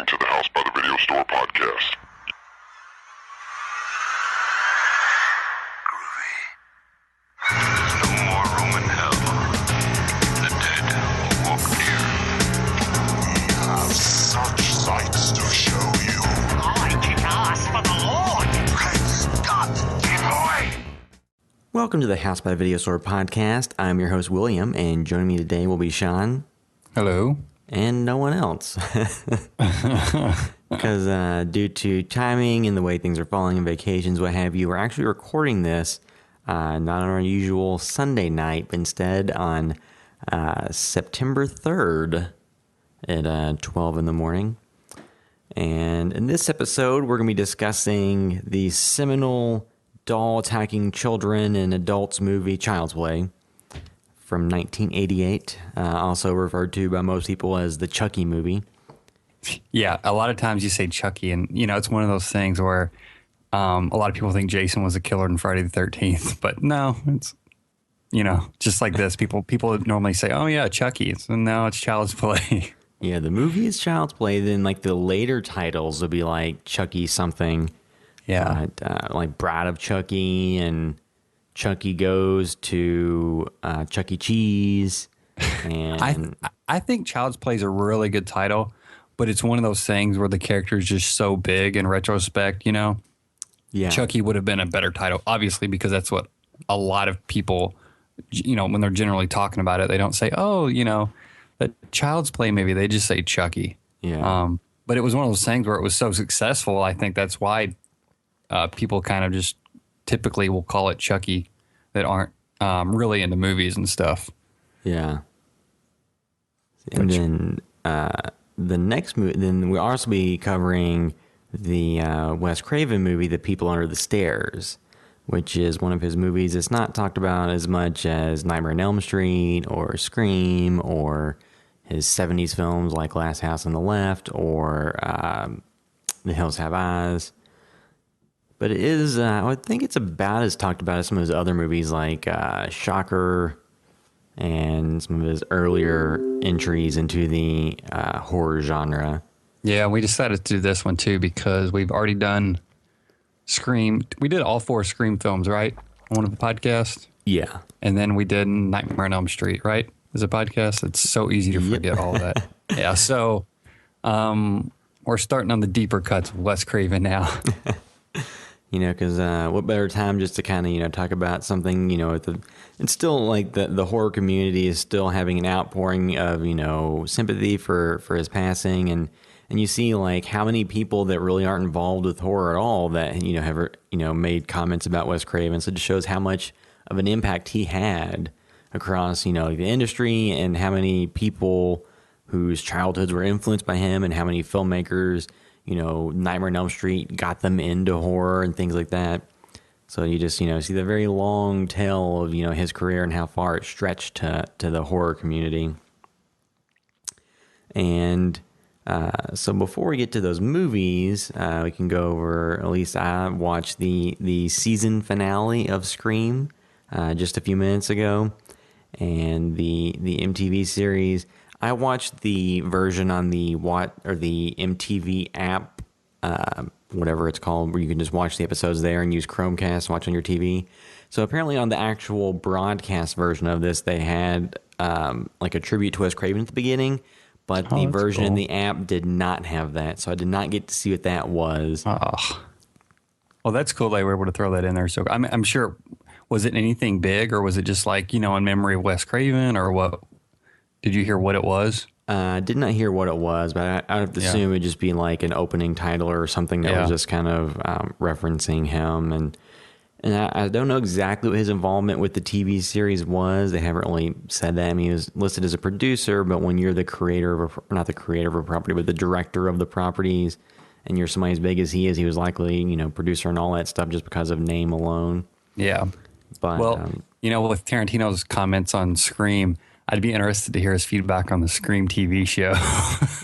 listening to the House by the Video Store podcast. Groovy. No more room in hell. The dead will walk near. We have such sights to show you. I kick ass for the Lord! Great Scott, keep away! Welcome to the House by the Video Store podcast. I'm your host, William, and joining me today will be Sean. Hello. And no one else. Because due to timing and the way things are falling and vacations, what have you, we're actually recording this not on our usual Sunday night, but instead on September 3rd at 12 in the morning. And in this episode, we're going to be discussing the seminal doll attacking children and adults movie Child's Play from 1988, also referred to by most people as the Chucky movie. Yeah, a lot of times you say Chucky, and it's one of those things where a lot of people think Jason was a killer in Friday the 13th, but no, it's just like this. People normally say, "Oh yeah, Chucky," so no, it's Child's Play. Yeah, the movie is Child's Play. Then like the later titles will be like Chucky something. Yeah, like Bride of Chucky and Chucky Goes to Chuck E. Cheese. And I think Child's Play is a really good title, but it's one of those things where the character is just so big in retrospect, Yeah. Chucky would have been a better title, obviously, because that's what a lot of people, when they're generally talking about it, they don't say, oh, that Child's Play movie, they just say Chucky. Yeah. But it was one of those things where it was so successful. I think that's why people kind of just typically will call it Chucky that aren't really into movies and stuff. Yeah. And then the next movie, then we'll also be covering the Wes Craven movie, The People Under the Stairs, which is one of his movies that's not talked about as much as Nightmare on Elm Street or Scream or his 70s films like Last House on the Left or The Hills Have Eyes. But it is, I think it's about as talked about as some of his other movies like Shocker and some of his earlier entries into the horror genre. Yeah, we decided to do this one too because we've already done Scream. We did all 4 Scream films, right? On one of the podcasts. Yeah. And then we did Nightmare on Elm Street, right? As a podcast. It's so easy to forget all that. Yeah, so we're starting on the deeper cuts of Wes Craven now. Because what better time just to kind of, talk about something, it's still like the horror community is still having an outpouring of, sympathy for his passing. And you see like how many people that really aren't involved with horror at all that, have, made comments about Wes Craven. So it just shows how much of an impact he had across, the industry and how many people whose childhoods were influenced by him and how many filmmakers, Nightmare on Elm Street got them into horror and things like that. So you just, see the very long tail of, his career and how far it stretched to the horror community. And so before we get to those movies, we can go over, at least I watched the season finale of Scream just a few minutes ago. And the MTV series, I watched the version on the MTV app, whatever it's called, where you can just watch the episodes there and use Chromecast, watch on your TV. So apparently on the actual broadcast version of this, they had like a tribute to Wes Craven at the beginning, but the version in the app did not have that. So I did not get to see what that was. Oh. Well, that's cool they were able to throw that in there. So I'm sure, was it anything big or was it just like, in memory of Wes Craven or what? Did you hear what it was? Did not hear what it was, but I would assume it'd just be like an opening title or something that was just kind of referencing him. And I don't know exactly what his involvement with the TV series was. They haven't really said that. I mean, he was listed as a producer, but when you're the creator of not the creator of a property, but the director of the properties, and you're somebody as big as he is, he was likely, producer and all that stuff just because of name alone. Yeah. But with Tarantino's comments on Scream, I'd be interested to hear his feedback on the Scream TV show.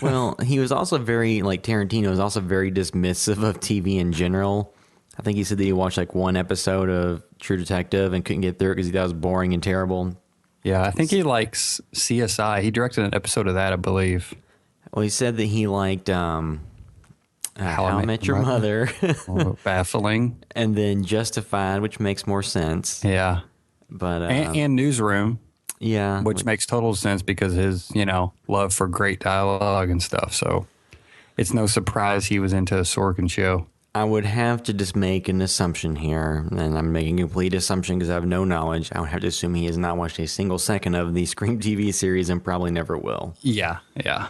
Well, he was also Tarantino was also very dismissive of TV in general. I think he said that he watched like one episode of True Detective and couldn't get through it because he thought it was boring and terrible. Yeah, I think he likes CSI. He directed an episode of that, I believe. Well, he said that he liked How I Met Your Mother, Oh, baffling. and then Justified, which makes more sense. Yeah. But And Newsroom, yeah, which makes total sense because his, love for great dialogue and stuff. So it's no surprise he was into a Sorkin show. I would have to just make an assumption here, and I'm making a complete assumption because I have no knowledge. I would have to assume he has not watched a single second of the Scream TV series and probably never will. Yeah. Yeah.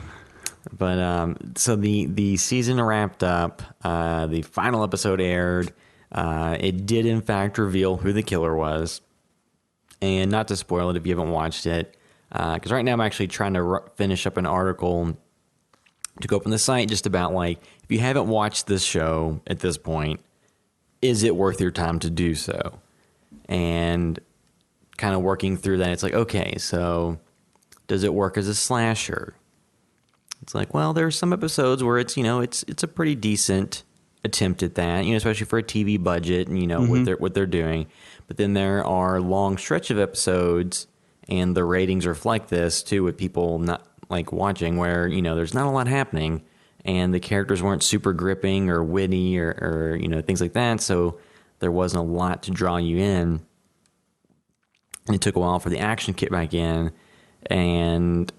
But so the season wrapped up. The final episode aired. It did in fact reveal who the killer was, and not to spoil it if you haven't watched it, because right now I'm actually trying to finish up an article to go up on the site just about like if you haven't watched this show at this point, is it worth your time to do so? And kind of working through that, it's like, okay, so does it work as a slasher? It's like, well, there's some episodes where it's it's a pretty decent attempt at that, especially for a TV budget and what they're doing. But then there are long stretch of episodes, and the ratings reflect this too, with people not like watching where there's not a lot happening, and the characters weren't super gripping or witty or things like that. So there wasn't a lot to draw you in, and it took a while for the action to kick back in, and.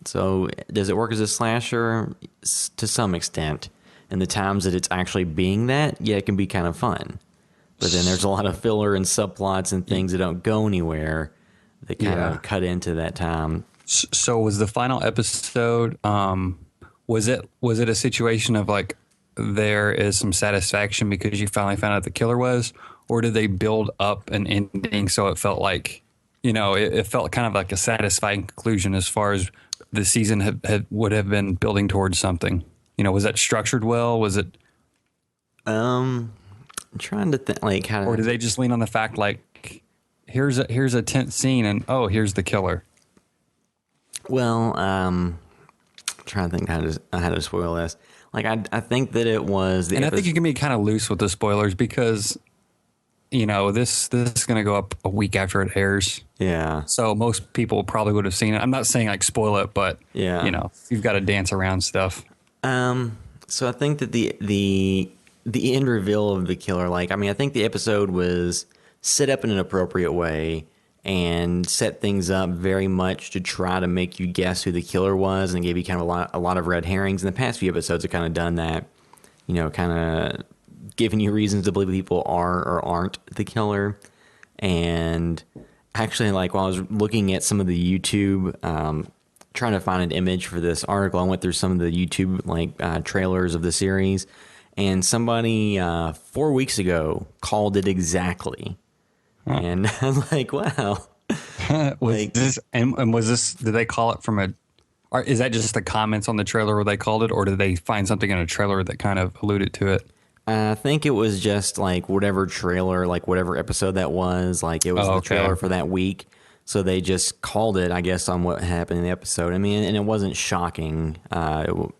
So does it work as a slasher? To some extent. And the times that it's actually being that, yeah, it can be kind of fun. But then there's a lot of filler and subplots and things that don't go anywhere that kind of cut into that time. So was the final episode, was it a situation of like there is some satisfaction because you finally found out the killer was, or did they build up an ending so it felt like, it felt kind of like a satisfying conclusion as far as the season would have been building towards something? Was that structured well? Was it? I'm trying to think, like, how. Or did they just lean on the fact, like, here's a tense scene, and here's the killer? Well, I'm trying to think how to spoil this. Like, I think that it was I think you can be kind of loose with the spoilers because. This is going to go up a week after it airs. Yeah. So most people probably would have seen it. I'm not saying like spoil it, but yeah, you've got to dance around stuff. So I think that the end reveal of the killer, I think the episode was set up in an appropriate way and set things up very much to try to make you guess who the killer was, and gave you kind of a lot of red herrings. In the past few episodes have kind of done that, kind of giving you reasons to believe people are or aren't the killer. And actually, while I was looking at some of the YouTube, trying to find an image for this article, I went through some of the YouTube trailers of the series, and somebody 4 weeks ago called it exactly. Huh. And I was like, wow. Was this, did they call it from or is that just the comments on the trailer where they called it, or did they find something in a trailer that kind of alluded to it? I think it was just whatever trailer, whatever episode that was, it was the trailer for that week. So they just called it, I guess, on what happened in the episode. I mean, and it wasn't shocking. Apparently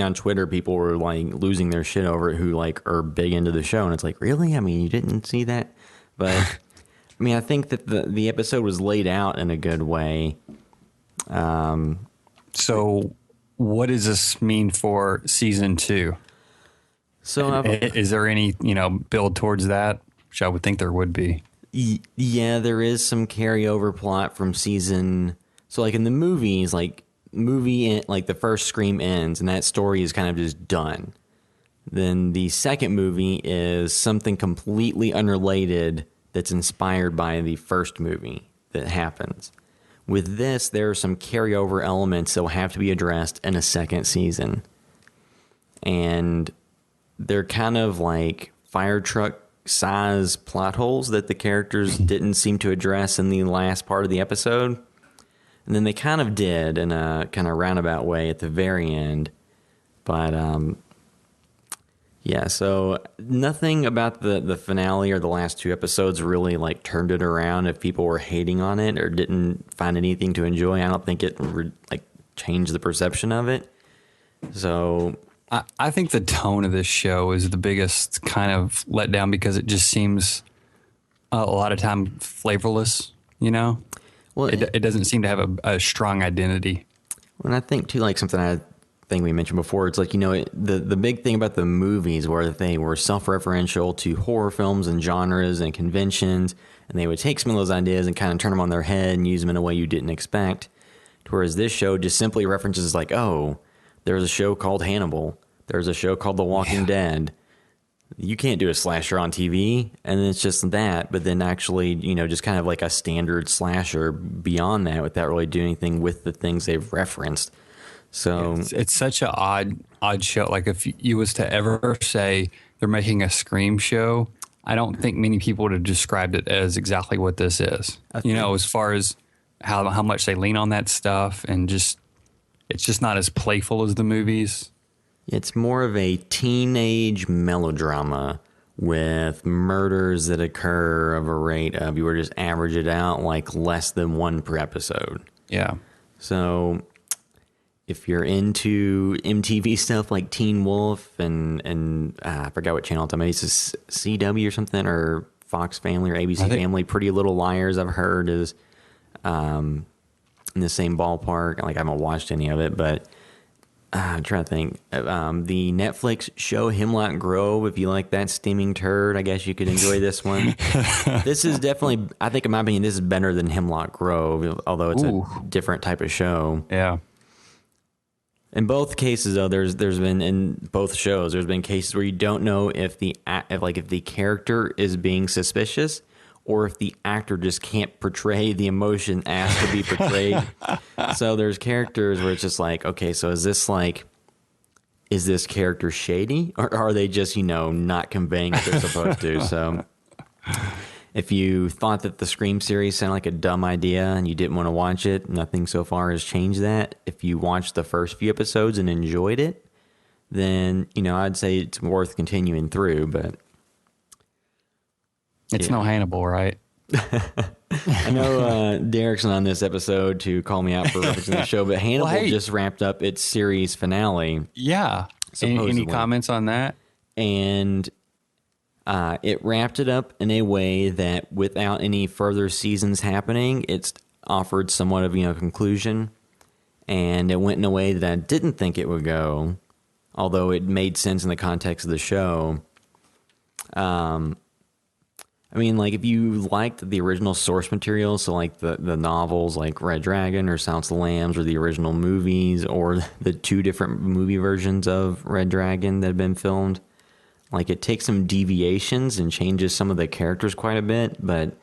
on Twitter, people were losing their shit over it who are big into the show. And it's like, really? I mean, you didn't see that? But I mean, I think that the episode was laid out in a good way. So what does this mean for season 2? So is there any, build towards that, which I would think there would be? Yeah, there is some carryover plot from season. So in the movies, the first Scream ends and that story is kind of just done. Then the second movie is something completely unrelated that's inspired by the first movie that happens. With this, there are some carryover elements that will have to be addressed in a second season. And they're kind of fire truck size plot holes that the characters didn't seem to address in the last part of the episode. And then they kind of did in a kind of roundabout way at the very end. But, yeah, so nothing about the finale or the last 2 episodes really turned it around. If people were hating on it or didn't find anything to enjoy, I don't think it changed the perception of it. So I think the tone of this show is the biggest kind of letdown because it just seems a lot of time flavorless, Well, it doesn't seem to have a strong identity. And I think too, like something I think we mentioned before, it's like, the big thing about the movies where they were self-referential to horror films and genres and conventions, and they would take some of those ideas and kind of turn them on their head and use them in a way you didn't expect. Whereas this show just simply references like, oh, there's a show called Hannibal. There's a show called The Walking Dead. You can't do a slasher on TV, and it's just that. But then actually, just kind of like a standard slasher beyond that without really doing anything with the things they've referenced. So it's such an odd show. Like if you was to ever say they're making a Scream show, I don't think many people would have described it as exactly what this is. As far as how much they lean on that stuff, and it's just not as playful as the movies. It's more of a teenage melodrama with murders that occur of a rate of, you were just average it out, like less than one per episode. Yeah. So if you're into MTV stuff like Teen Wolf and I forgot what channel it's on, maybe it's CW or something, or Fox Family or ABC Family, Pretty Little Liars I've heard is in the same ballpark. Like I haven't watched any of it, but I'm trying to think. The Netflix show Hemlock Grove, if you like that steaming turd, I guess you could enjoy this one. This is definitely, I think in my opinion, this is better than Hemlock Grove, although it's a different type of show. Yeah. In both cases, though, there's been, in both shows, there's been cases where you don't know if the character is being suspicious or if the actor just can't portray the emotion asked to be portrayed. So there's characters where it's just like, okay, so is this character shady, or are they just, not conveying what they're supposed to? So if you thought that the Scream series sounded like a dumb idea and you didn't want to watch it, nothing so far has changed that. If you watched the first few episodes and enjoyed it, then, I'd say it's worth continuing through, but it's no Hannibal, right? I know Derek's on this episode to call me out for referencing the show, but Hannibal just wrapped up its series finale. Yeah. Any comments on that? And it wrapped it up in a way that without any further seasons happening, it's offered somewhat of a conclusion. And it went in a way that I didn't think it would go, although it made sense in the context of the show. If you liked the original source material, so like the novels like Red Dragon or Silence of the Lambs, or the original movies, or the two different movie versions of Red Dragon that have been filmed, like it takes some deviations and changes some of the characters quite a bit, but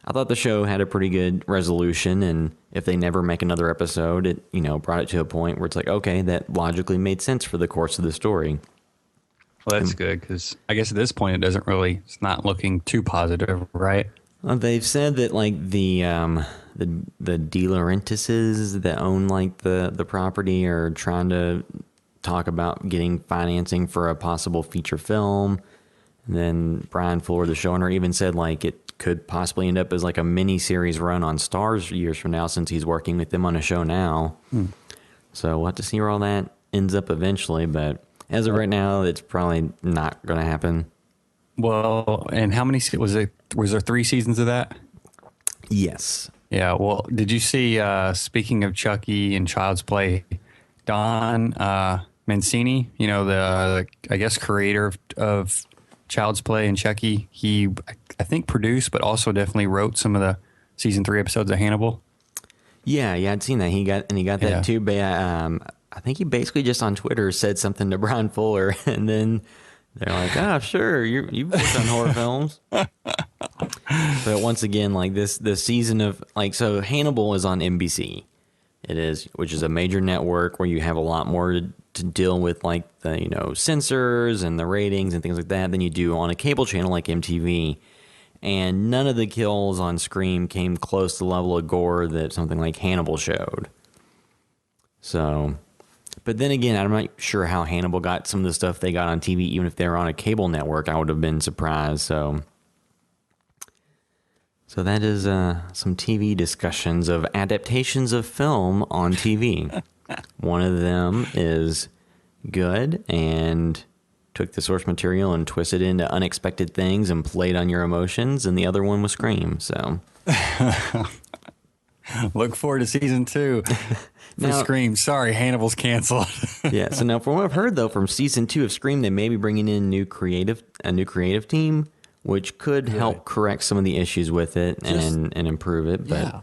I thought the show had a pretty good resolution, and if they never make another episode, it, brought it to a point where it's like, okay, that logically made sense for the course of the story. Well, that's good, because I guess at this point it's not looking too positive, right? Well, they've said that like the De Laurentises that own like the property are trying to talk about getting financing for a possible feature film. And then Brian Fuller, the showrunner, even said like it could possibly end up as like a mini series run on Starz years from now, since he's working with them on a show now. So we'll have to see where all that ends up eventually, but as of right now, it's probably not going to happen. Well, and how many was there 3 seasons of that? Yes. Yeah. Well, did you see? Speaking of Chucky and Child's Play, Don Mancini, the I guess creator of Child's Play and Chucky, he I think produced, but also definitely wrote some of the season 3 episodes of Hannibal. Yeah, I'd seen that. He got that too. But I think he basically just on Twitter said something to Brian Fuller, and then they're like, "Ah, sure, you've worked on horror films." But once again, like this season of so Hannibal is on NBC. It is, which is a major network where you have a lot more to deal with, like the censors and the ratings and things like that, than you do on a cable channel like MTV. And none of the kills on Scream came close to the level of gore that something like Hannibal showed. So. But then again, I'm not sure how Hannibal got some of the stuff they got on TV. Even if they were on a cable network, I would have been surprised. So that is some TV discussions of adaptations of film on TV. One of them is good and took the source material and twisted into unexpected things and played on your emotions, and the other one was Scream. So Look forward to season 2 for Now- Scream. Sorry, Hannibal's canceled. Yeah. So now, from what I've heard though, from season 2 of Scream, they may be bringing in a new creative team, which could help correct some of the issues with it and improve it. But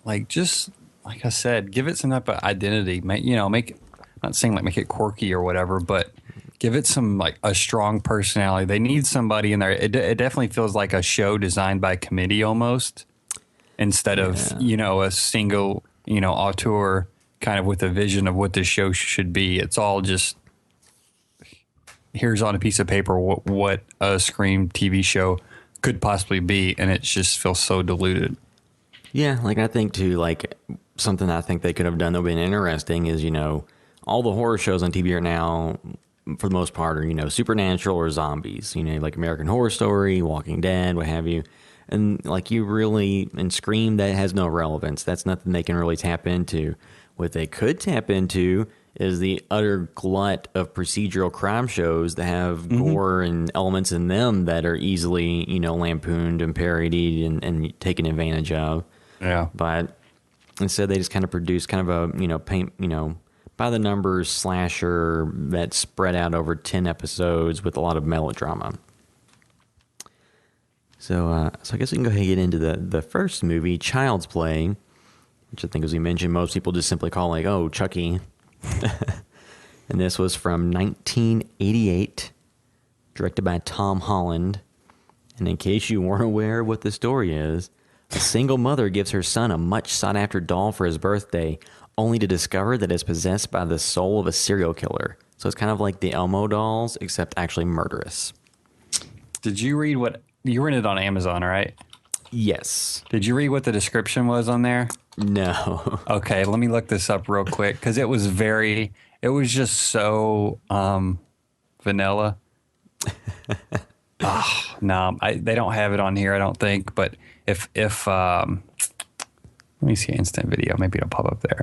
Yeah. Just like I said, give it some type of identity. Make I'm not saying like make it quirky or whatever, but give it some like a strong personality. They need somebody in there. It definitely feels like a show designed by committee almost, instead of a single auteur kind of with a vision of what this show should be. It's all just here's on a piece of paper what a Scream TV show could possibly be, and it just feels so diluted. yeah, like I think too, like something I think they could have done that would have been interesting is all the horror shows on TV right now, for the most part, are supernatural or zombies. Like American Horror Story, Walking Dead, what have you. And like in Scream, that has no relevance. That's nothing they can really tap into. What they could tap into is the utter glut of procedural crime shows that have gore and elements in them that are easily, lampooned and parodied and taken advantage of. Yeah. But instead, they just kind of produce kind of a, by the numbers slasher that's spread out over 10 episodes with a lot of melodrama. So I guess we can go ahead and get into the first movie, Child's Play, which I think, as we mentioned, most people just simply call like, oh, Chucky. And this was from 1988, directed by Tom Holland. And in case you weren't aware of what the story is, a single mother gives her son a much sought-after doll for his birthday, only to discover that it's possessed by the soul of a serial killer. So it's kind of like the Elmo dolls, except actually murderous. Did you read what you rented on Amazon, right? Yes. Did you read what the description was on there? No. Okay, let me look this up real quick because it was just so vanilla. Oh, no, they don't have it on here, I don't think. But if let me see instant video, maybe it'll pop up there.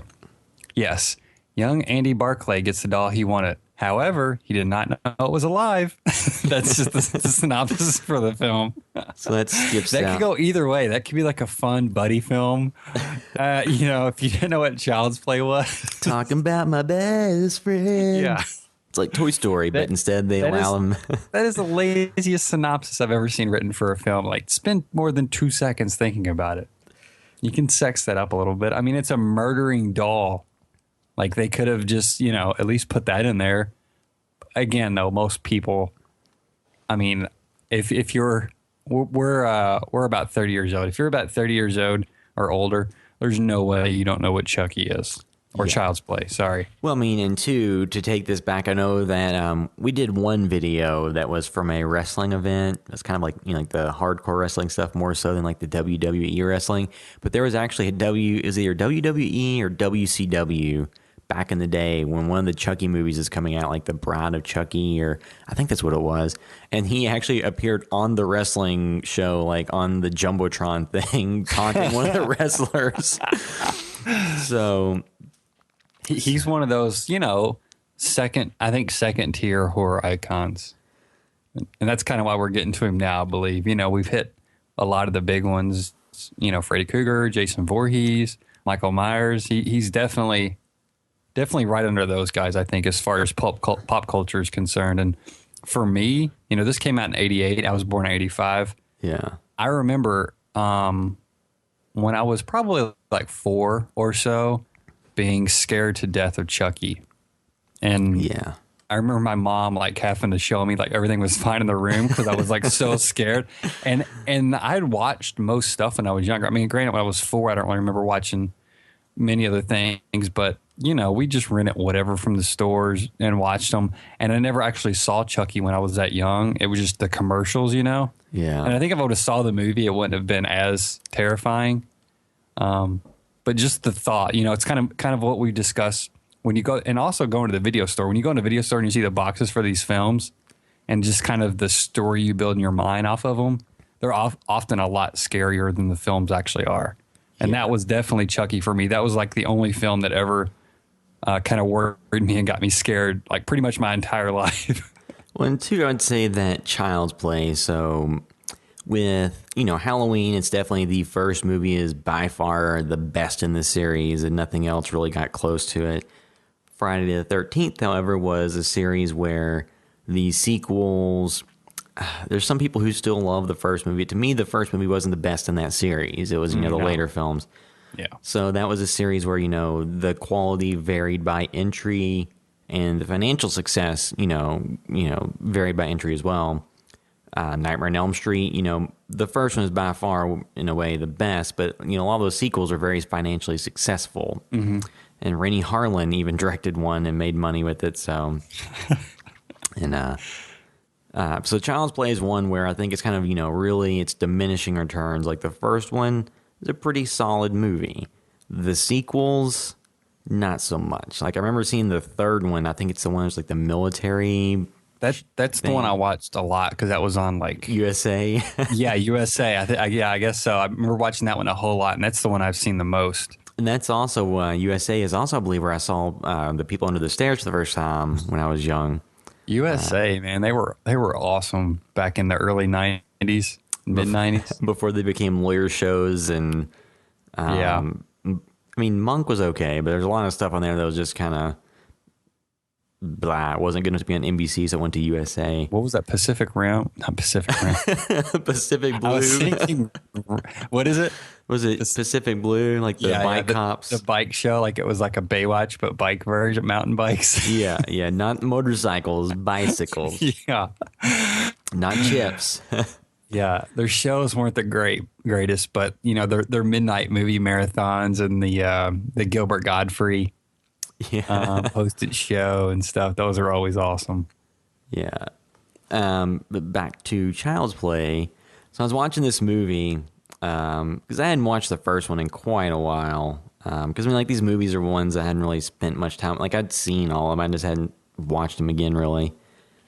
Yes, young Andy Barclay gets the doll he wanted. However, he did not know it was alive. That's just the synopsis for the film. So that skips That out. could go either way. That could be like a fun buddy film. If you didn't know what Child's Play was. Talking about my best friend. Yeah. It's like Toy Story, but instead they allow them. That is the laziest synopsis I've ever seen written for a film. Like, spend more than 2 seconds thinking about it. You can sex that up a little bit. I mean, it's a murdering doll. Like, they could have just, at least put that in there. Again, though, most people, I mean, if you're, we're about 30 years old. If you're about 30 years old or older, there's no way you don't know what Chucky is. Or Child's Play, sorry. Well, I mean, and two, to take this back, I know that we did one video that was from a wrestling event. It's kind of like, like the hardcore wrestling stuff more so than like the WWE wrestling. But there was actually is either WWE or WCW back in the day when one of the Chucky movies is coming out, like The Bride of Chucky, or I think that's what it was. And he actually appeared on the wrestling show, like on the Jumbotron thing, taunting one of the wrestlers. So He's one of those, second tier horror icons. And that's kind of why we're getting to him now, I believe. We've hit a lot of the big ones, Freddy Krueger, Jason Voorhees, Michael Myers. He's definitely right under those guys, I think, as far as pop culture is concerned. And for me, this came out in 88. I was born in 85. yeah. I remember when I was probably like 4 or so, being scared to death of Chucky. And Yeah. I remember my mom like having to show me like everything was fine in the room because I was like so scared. And I had watched most stuff when I was younger. I mean, granted, when I was 4, I don't really remember watching many other things, but we just rented whatever from the stores and watched them. And I never actually saw Chucky when I was that young. It was just the commercials, Yeah. And I think if I would have saw the movie, it wouldn't have been as terrifying. But just the thought, it's kind of what we discussed when you go, and also going to the video store. When you go in the video store and you see the boxes for these films, and just kind of the story you build in your mind off of them, they're often a lot scarier than the films actually are. And that was definitely Chucky for me. That was like the only film that ever kind of worried me and got me scared, like pretty much my entire life. Well, and two, I'd say that Child's Play. So with, Halloween, it's definitely the first movie is by far the best in the series, and nothing else really got close to it. Friday the 13th, however, was a series where the sequels, there's some people who still love the first movie. To me, the first movie wasn't the best in that series. It was, the later films. Yeah. So that was a series where, the quality varied by entry and the financial success, varied by entry as well. Nightmare on Elm Street, the first one is by far, in a way, the best, but, a lot of those sequels are very financially successful. Mm-hmm. And Rennie Harlan even directed one and made money with it, so... and, so Child's Play is one where I think it's kind of, really it's diminishing returns. Like the first one is a pretty solid movie. The sequels, not so much. Like I remember seeing the third one. I think it's the one that's like the military... That's the one I watched a lot because that was on like USA. Yeah, USA. I guess so. I remember watching that one a whole lot, and that's the one I've seen the most. And that's also USA is also, I believe, where I saw The People Under the Stairs for the first time when I was young. USA, man, they were awesome back in the early 90s, mid 90s, before they became lawyer shows. And I mean, Monk was okay, but there's a lot of stuff on there that was just kind of blah. It wasn't good enough to be on NBC, so it went to USA. What was that? Pacific Rim? Not Pacific Rim. Pacific Blue. I was thinking, what is it? Was it Pacific Blue? Like the bike cops? The bike show, like it was like a Baywatch, but bike version, mountain bikes. yeah. Not motorcycles, bicycles. Yeah. Not chips. Yeah, their shows weren't the greatest, but their midnight movie marathons and the Gilbert Godfrey posted show and stuff. Those are always awesome. Yeah. But back to Child's Play. So I was watching this movie because I hadn't watched the first one in quite a while. Because like these movies are ones I hadn't really spent much time. Like I'd seen all of them, I just hadn't watched them again really.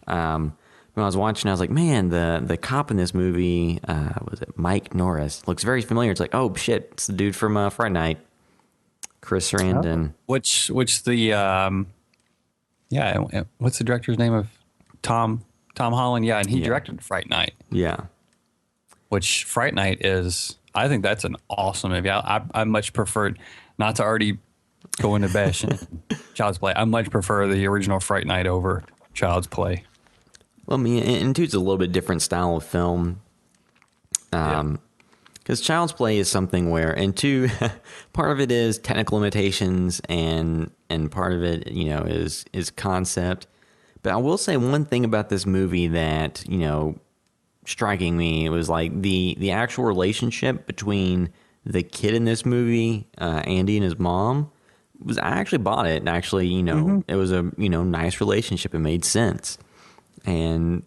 When I was watching, I was like, man, the cop in this movie, was it Mike Norris? Looks very familiar. It's like, oh shit, it's the dude from Friday Night. Chris Sarandon. Which the what's the director's name of Tom Holland? Yeah, and he directed Fright Night. Yeah. Which Fright Night is, I think that's an awesome movie. I much preferred, not to already go into bash Child's Play. I much prefer the original Fright Night over Child's Play. Well, I mean, and two, it's a little bit different style of film. Because Child's Play is something where, and two, part of it is technical limitations, and part of it, is concept. But I will say one thing about this movie that, striking me, it was like the actual relationship between the kid in this movie, Andy and his mom, I actually bought it. And actually, it was a, nice relationship. It made sense. And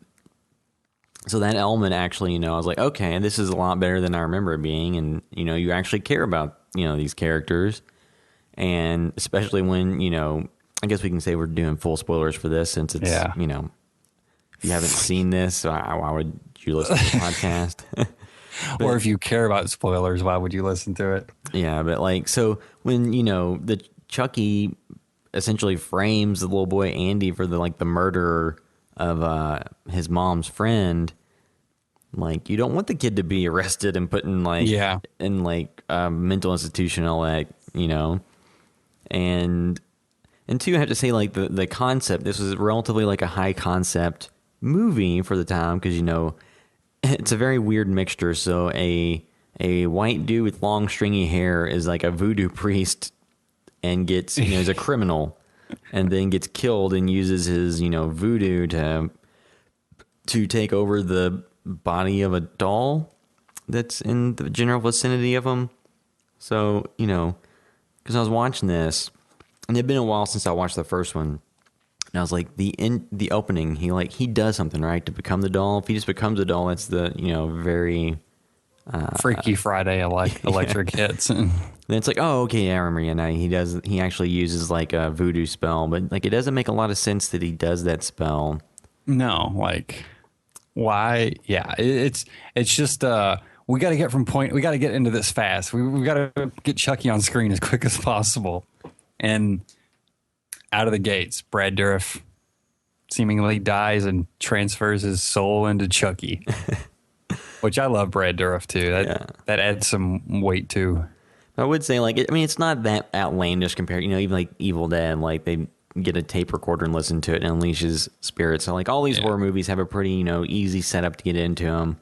so that element actually, I was like, okay, this is a lot better than I remember it being. And, you actually care about, these characters. And especially when, I guess we can say we're doing full spoilers for this since it's, if you haven't seen this, why would you listen to the podcast? Or if you care about spoilers, why would you listen to it? Yeah, but like, so when, the Chucky essentially frames the little boy Andy for the murder of his mom's friend, like you don't want the kid to be arrested and put in a mental institution and all that, and two, I have to say like the concept, this was relatively like a high concept movie for the time, because it's a very weird mixture. So a white dude with long stringy hair is like a voodoo priest and gets he's a criminal and then gets killed and uses his voodoo to take over the body of a doll that's in the general vicinity of him. So because I was watching this, and it had been a while since I watched the first one, and I was like, the opening, he does something right to become the doll. If he just becomes a doll, that's the very Freaky Friday electric hits. And then it's like, oh, okay, I remember. Yeah, he actually uses like a voodoo spell, but like it doesn't make a lot of sense that he does that spell. No, like why? Yeah, it's just we got to get into this fast. We got to get Chucky on screen as quick as possible. And out of the gates, Brad Dourif seemingly dies and transfers his soul into Chucky. Which I love Brad Dourif too. That adds some weight too. I would say, like, I mean, it's not that outlandish compared, even like Evil Dead, like they get a tape recorder and listen to it and unleashes spirits. So like all these horror movies have a pretty, easy setup to get into them.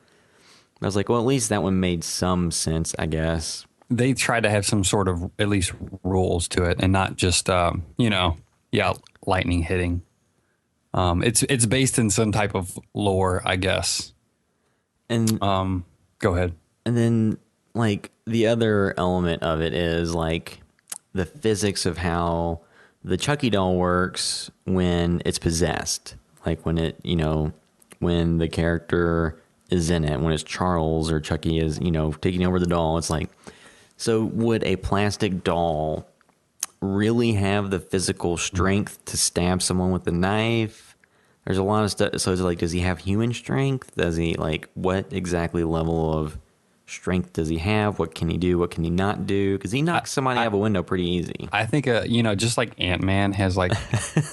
I was like, well, at least that one made some sense, I guess. They tried to have some sort of at least rules to it and not just, lightning hitting. It's based in some type of lore, I guess. And go ahead. And then like the other element of it is like the physics of how the Chucky doll works when it's possessed. Like when it, when the character is in it, when it's Charles or Chucky is, taking over the doll, it's like, so would a plastic doll really have the physical strength to stab someone with a knife? There's a lot of stuff. So it's like, does he have human strength? Does he, like, what exactly level of strength does he have? What can he do? What can he not do? Because he knocks somebody out of a window pretty easy. I think, just like Ant-Man has like,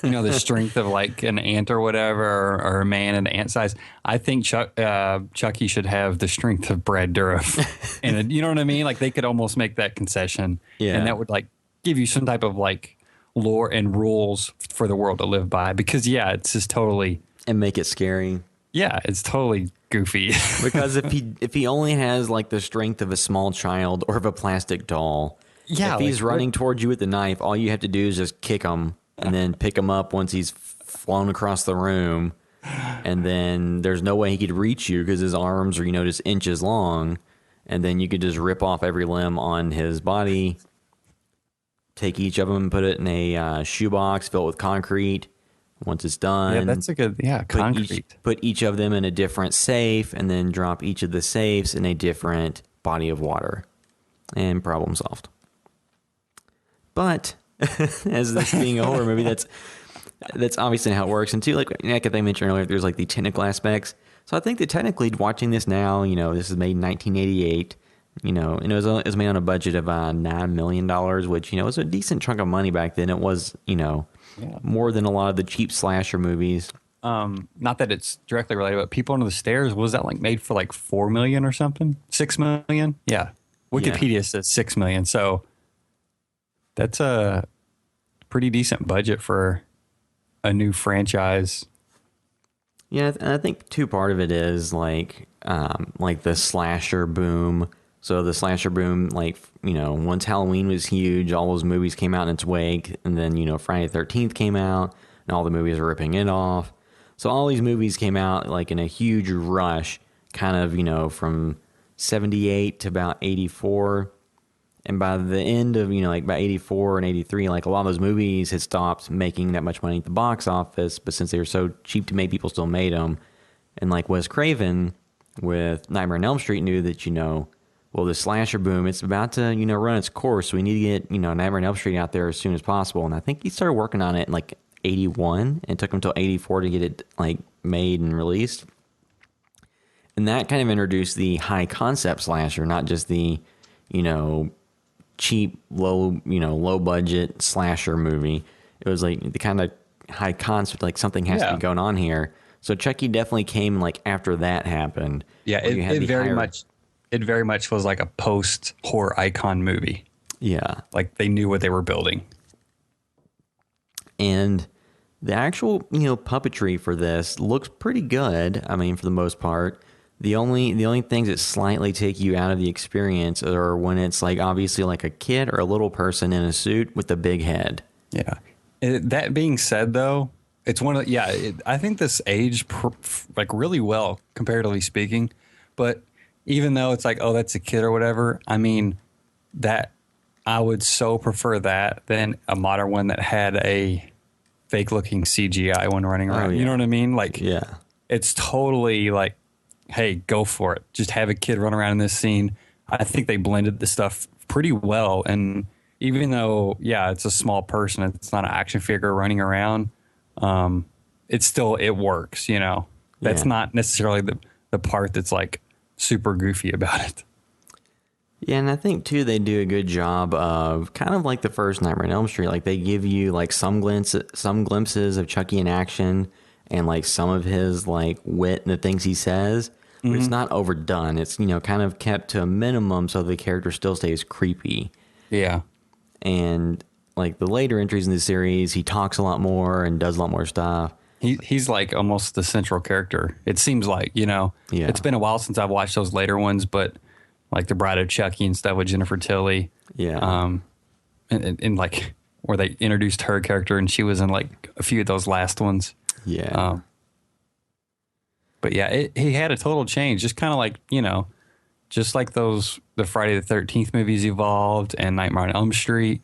the strength of like an ant or whatever, or a man in ant size. I think Chucky should have the strength of Brad Dourif. And you know what I mean? Like they could almost make that concession. Yeah. And that would like give you some type of like lore and rules for the world to live by. Because it's just totally. And make it scary. Yeah, it's totally goofy. Because if he only has like the strength of a small child or of a plastic doll, if he's running towards you with a knife, all you have to do is just kick him and then pick him up once he's flown across the room, and then there's no way he could reach you because his arms are just inches long, and then you could just rip off every limb on his body, take each of them and put it in a shoebox, fill it with concrete. Once it's done, yeah, that's a good concrete. Put each of them in a different safe, and then drop each of the safes in a different body of water, and problem solved. But as this being a horror movie, that's obviously how it works. And too, like I mentioned earlier, there's like the technical aspects. So I think that technically, watching this now, this is made in 1988. And it was made on a budget of $9 million, which was a decent chunk of money back then. It was more than a lot of the cheap slasher movies. Not that it's directly related, but People Under the Stairs, was that like made for like $4 million or something? $6 million? Yeah. Wikipedia says $6 million. So that's a pretty decent budget for a new franchise. Yeah, and I think part of it is like the slasher boom. So the slasher boom, like, once Halloween was huge, all those movies came out in its wake. And then, Friday the 13th came out and all the movies are ripping it off. So all these movies came out like in a huge rush, kind of, from 78 to about 84. And by the end of, like by 84 and 83, like a lot of those movies had stopped making that much money at the box office. But since they were so cheap to make, people still made them. And like Wes Craven with Nightmare on Elm Street knew that, well, the slasher boom, it's about to, run its course. So we need to get, Nightmare on Elm Street out there as soon as possible. And I think he started working on it in like 81, and it took him until 84 to get it like made and released. And that kind of introduced the high concept slasher, not just the, cheap, low budget slasher movie. It was like the kind of high concept, like something has to be going on here. So Chucky definitely came like after that happened. Yeah, it very much was like a post horror icon movie. Yeah, like they knew what they were building. And the actual puppetry for this looks pretty good. I mean, for the most part. The only things that slightly take you out of the experience are when it's like obviously like a kid or a little person in a suit with a big head. Yeah. That being said, though, it's one of I think this aged like really well, comparatively speaking. But even though it's like, oh, that's a kid or whatever, I mean, that I would so prefer that than a modern one that had a fake looking CGI one running around. Oh, yeah. You know what I mean? Like, yeah, it's totally like, hey, go for it. Just have a kid run around in this scene. I think they blended the stuff pretty well. And even though, it's a small person, it's not an action figure running around, it works, That's not necessarily the part that's like super goofy about it. Yeah, and I think too they do a good job of kind of like the first Nightmare on Elm Street. Like they give you like some glimpses of Chucky in action and like some of his like wit and the things he says. but it's not overdone. It's, you know, kind of kept to a minimum so the character still stays creepy. Yeah. And like the later entries in the series, he talks a lot more and does a lot more stuff. He's like almost the central character. It seems like, you know, Yeah. It's been a while since I've watched those later ones, but like The Bride of Chucky and stuff with Jennifer Tilly. Yeah. And like where they introduced her character and she was in like a few of those last ones. Yeah. But yeah, he had a total change, just kind of like, you know, just like the Friday the 13th movies evolved and Nightmare on Elm Street.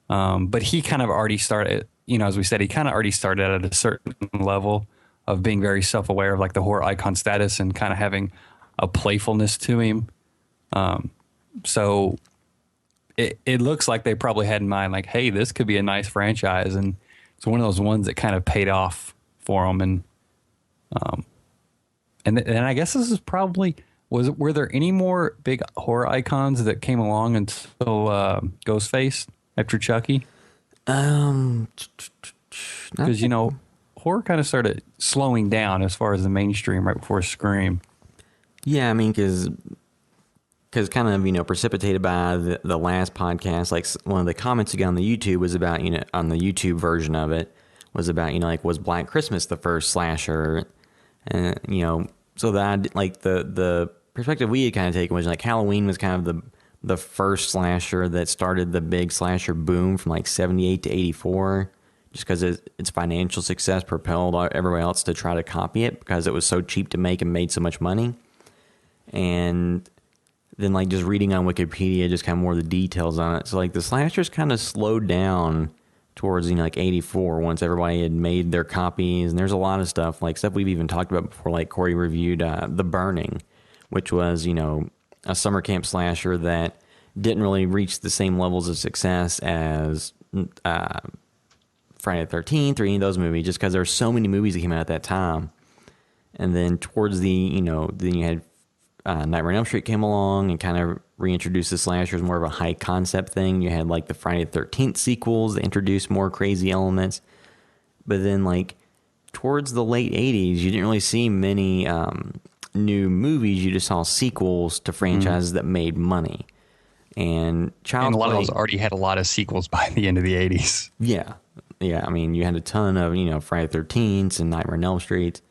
But he kind of already started, you know, as we said, he kind of already started at a certain level of being very self-aware of like the horror icon status and kind of having a playfulness to him. So it looks like they probably had in mind like, hey, this could be a nice franchise. And it's one of those ones that kind of paid off for them. And I guess this is probably, were there any more big horror icons that came along until Ghostface after Chucky? Because, you know, horror kind of started slowing down as far as the mainstream right before Scream. Yeah, I mean, because kind of, you know, precipitated by the last podcast, like one of the comments you got on the YouTube was about, you know, on the YouTube version of it was about, you know, like, was Black Christmas the first slasher? And, you know, so that, like, the perspective we had kind of taken was like Halloween was kind of the first slasher that started the big slasher boom from like 78 to 84, just because its financial success propelled everybody else to try to copy it because it was so cheap to make and made so much money. And then, like, just reading on Wikipedia, just kind of more of the details on it. So, like, the slashers kind of slowed down towards, you know, like 84 once everybody had made their copies. And there's a lot of stuff, like stuff we've even talked about before, like Corey reviewed The Burning, which was, you know, a summer camp slasher that didn't really reach the same levels of success as Friday the 13th or any of those movies, just because there were so many movies that came out at that time. And then towards the, you know, then you had Nightmare on Elm Street came along and kind of reintroduced the slasher as more of a high concept thing. You had like the Friday the 13th sequels that introduced more crazy elements. But then, like, towards the late 80s, you didn't really see many new movies. You just saw sequels to franchises that made money. And a lot of those already had a lot of sequels by the end of the 80s. Yeah. Yeah. I mean, you had a ton of, you know, Friday the 13th and Nightmare on Elm Street.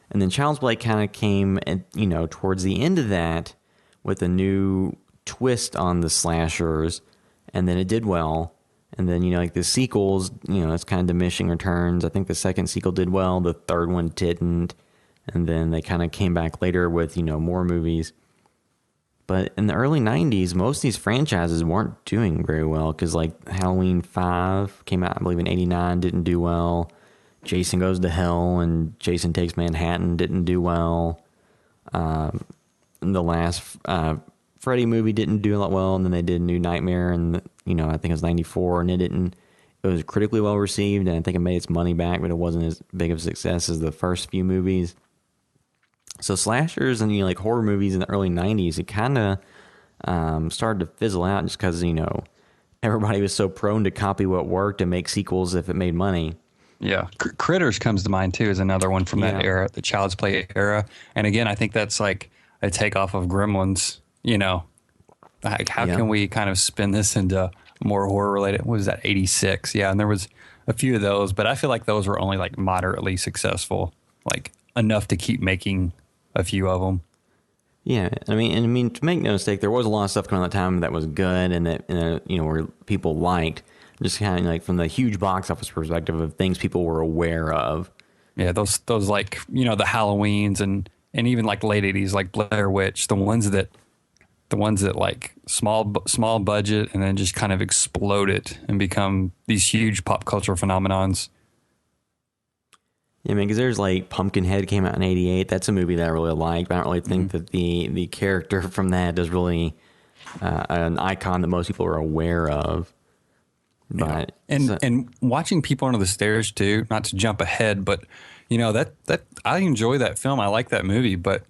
And then Child's Play kind of came, you know, towards the end of that with a new twist on the slashers. And then it did well. And then, you know, like the sequels, you know, it's kind of diminishing returns. I think the second sequel did well. The third one didn't. And then they kind of came back later with, you know, more movies. But in the early 90s, most of these franchises weren't doing very well because, like, Halloween 5 came out, I believe, in 89, didn't do well. Jason Goes to Hell and Jason Takes Manhattan didn't do well. The last Freddy movie didn't do a lot well, and then they did New Nightmare, and, you know, I think it was 94, and it was critically well received, and I think it made its money back, but it wasn't as big of a success as the first few movies. So slashers and, you know, like horror movies in the early 90s, it kind of started to fizzle out just because, you know, everybody was so prone to copy what worked and make sequels if it made money. Yeah. Critters comes to mind, too, as another one from that era, the Child's Play era. And again, I think that's like a takeoff of Gremlins, you know. Like, how can we kind of spin this into more horror-related? What was that, 86? Yeah, and there was a few of those, but I feel like those were only like moderately successful, like enough to keep making a few of them. Yeah, I mean, to make no mistake, there was a lot of stuff coming out at that time that was good and that, you know, where people liked. Just kind of like from the huge box office perspective of things people were aware of. Yeah, those like, you know, the Halloweens and even like late 80s, like Blair Witch, the ones that like small budget and then just kind of exploded and become these huge pop culture phenomenons. Yeah, I mean, because there's like Pumpkinhead came out in 88. That's a movie that I really liked, but I don't really think that the character from that is really an icon that most people are aware of. But and watching People Under the Stairs too, not to jump ahead, but you know, that I enjoy that film. I like that movie, but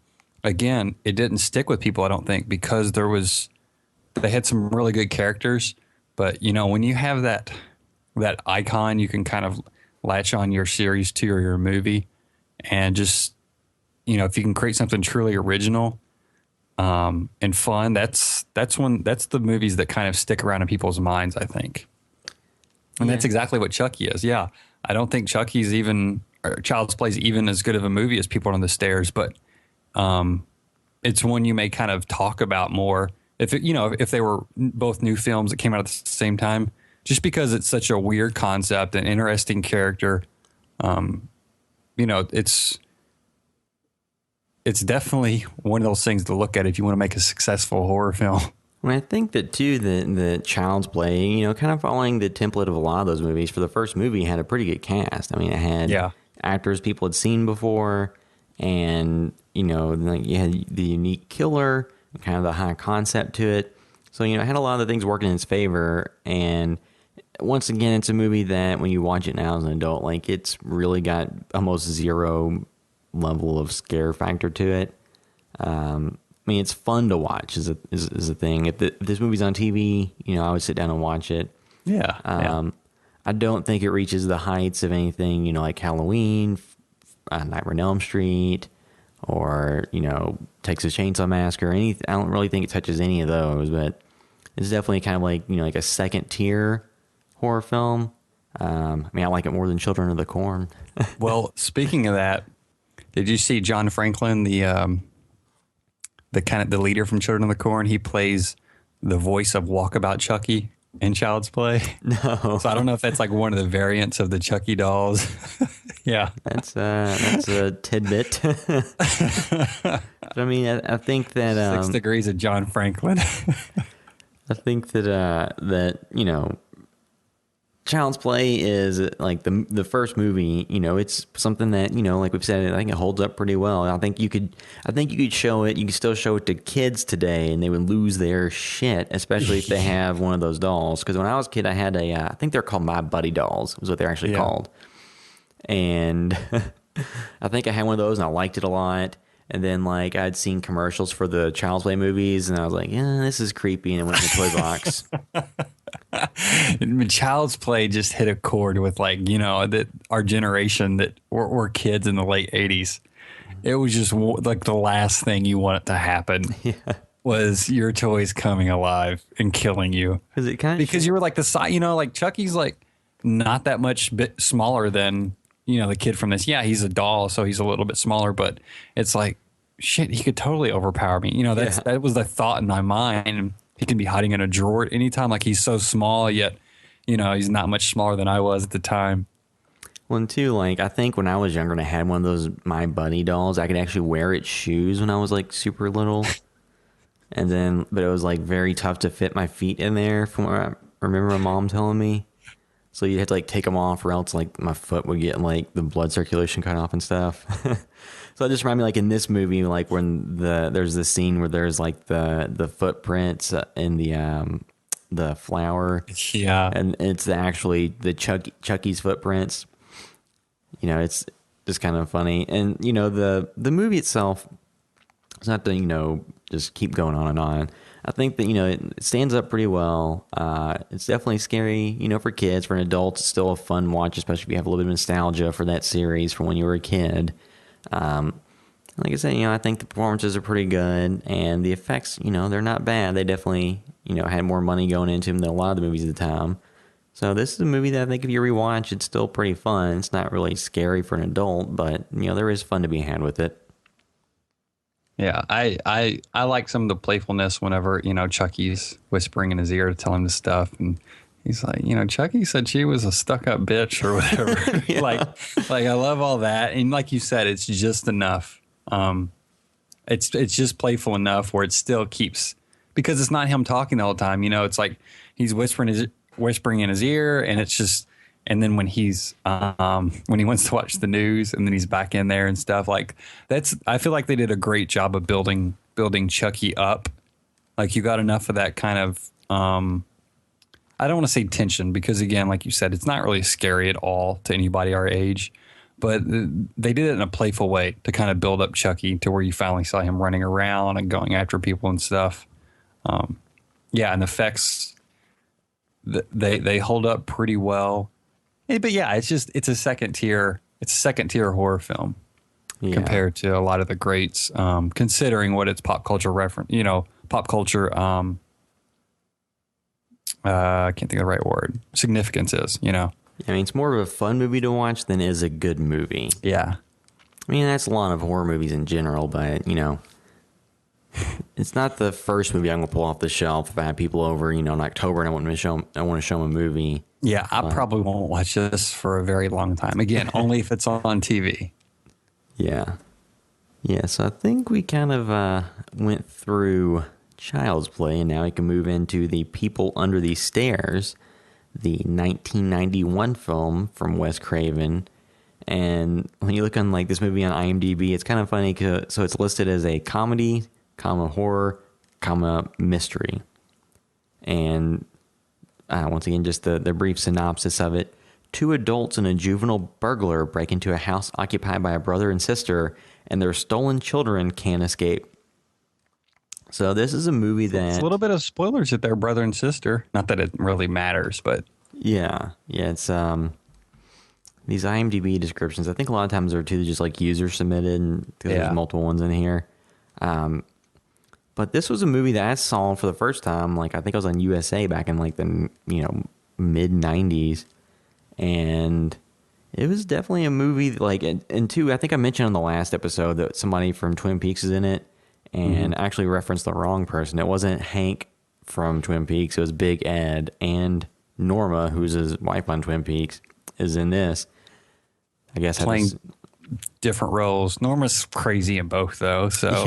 again, it didn't stick with people, I don't think, because they had some really good characters, but you know, when you have that icon, you can kind of latch on your series to or your movie and just if you can create something truly original and fun, that's the movies that kind of stick around in people's minds, I think. And that's exactly what Chucky is. Yeah. I don't think Chucky's or Child's Play is even as good of a movie as People on the Stairs, but it's one you may kind of talk about more if they were both new films that came out at the same time, just because it's such a weird concept and interesting character. It's definitely one of those things to look at if you want to make a successful horror film. Well, I think that too, the Child's Play, kind of following the template of a lot of those movies. For the first movie, it had a pretty good cast. I mean, it had actors people had seen before, and like you had the unique killer, and kind of the high concept to it. So it had a lot of the things working in its favor. And once again, it's a movie that when you watch it now as an adult, like it's really got almost zero level of scare factor to it. I mean, it's fun to watch is a thing. If this movie's on TV, I would sit down and watch it. Yeah. I don't think it reaches the heights of anything, like Halloween, Nightmare on Elm Street, or, Texas Chainsaw Massacre, or anything. I don't really think it touches any of those, but it's definitely kind of like, like a second tier horror film. I mean, I like it more than Children of the Corn. Well, speaking of that, did you see John Franklin, the leader from Children of the Corn? He plays the voice of Walkabout Chucky in Child's Play. No. So I don't know if that's like one of the variants of the Chucky dolls. Yeah. That's a tidbit. But I mean, I think that 6 Degrees of John Franklin. I think that Child's Play is like the first movie. It's something that like we've said, I think it holds up pretty well. I think you could show it. You could still show it to kids today, and they would lose their shit, especially if they have one of those dolls. Because when I was a kid, I had I think they're called My Buddy dolls. Was what they're actually called. And I think I had one of those, and I liked it a lot. And then like I'd seen commercials for the Child's Play movies, and I was like, yeah, this is creepy, and it went in the toy box. Child's Play just hit a chord with that our generation that were kids in the late 80s. It was just like the last thing you want it to happen was your toys coming alive and killing you. Because you were like the size, like Chucky's like not that much bit smaller than the kid from this. Yeah, he's a doll, so he's a little bit smaller, but it's like shit, he could totally overpower me. That was the thought in my mind. He can be hiding in a drawer at any time. Like he's so small, yet, he's not much smaller than I was at the time. Well, and too, like, I think when I was younger and I had one of those My Buddy dolls, I could actually wear its shoes when I was like super little. But it was like very tough to fit my feet in there from what I remember my mom telling me. So you had to like take them off or else like my foot would get like the blood circulation cut off and stuff. So it just reminded me like in this movie, like when there's this scene where there's like the footprints in the flower. Yeah. And it's actually the Chucky's footprints. It's just kind of funny. And, the movie itself, it's not to, just keep going on and on. I think that, it stands up pretty well. It's definitely scary, for kids. For an adult, it's still a fun watch, especially if you have a little bit of nostalgia for that series from when you were a kid. Like I said, I think the performances are pretty good, and the effects, they're not bad. They definitely, had more money going into them than a lot of the movies at the time. So this is a movie that I think if you rewatch, it's still pretty fun. It's not really scary for an adult, but, there is fun to be had with it. Yeah, I like some of the playfulness whenever, Chucky's whispering in his ear to tell him this stuff. And he's like, Chucky said she was a stuck-up bitch or whatever. Yeah. like I love all that. And like you said, it's just enough. It's just playful enough where it still keeps, because it's not him talking the whole time. It's like he's whispering in his ear, and it's just, and then when he's when he wants to watch the news, and then he's back in there and stuff like that's. I feel like they did a great job of building Chucky up. Like you got enough of that kind of. I don't want to say tension because again, like you said, it's not really scary at all to anybody our age. But they did it in a playful way to kind of build up Chucky to where you finally saw him running around and going after people and stuff. Yeah, and the effects, they hold up pretty well. But yeah, it's a second tier horror film. Yeah. compared to a lot of the greats, considering what its pop culture reference, pop culture. I can't think of the right word. Significance is, I mean, it's more of a fun movie to watch than it is a good movie. Yeah. I mean, that's a lot of horror movies in general, but, it's not the first movie I'm going to pull off the shelf if I have people over, in October and I want to show them a movie. Yeah, I probably won't watch this for a very long time. Again, only if it's on TV. Yeah. Yeah, so I think we kind of went through Child's Play, and now we can move into The People Under the Stairs, the 1991 film from Wes Craven. And when you look on this movie on IMDb, it's kind of funny. So it's listed as a comedy, horror, mystery. And once again, just the brief synopsis of it. 2 adults and a juvenile burglar break into a house occupied by a brother and sister, and their stolen children can't escape. So this is a movie that... It's a little bit of spoilers that they're brother and sister. Not that it really matters, but... Yeah, it's... These IMDb descriptions, I think a lot of times they're too just user submitted, because there's multiple ones in here. But this was a movie that I saw for the first time, I think I was on USA back in the mid 90s, and it was definitely a movie and two, I think I mentioned on the last episode that somebody from Twin Peaks is in it, and actually referenced the wrong person. It wasn't Hank from Twin Peaks, it was Big Ed, and Norma, who's his wife on Twin Peaks, is in this. I guess playing different roles. Norma's crazy in both, though. So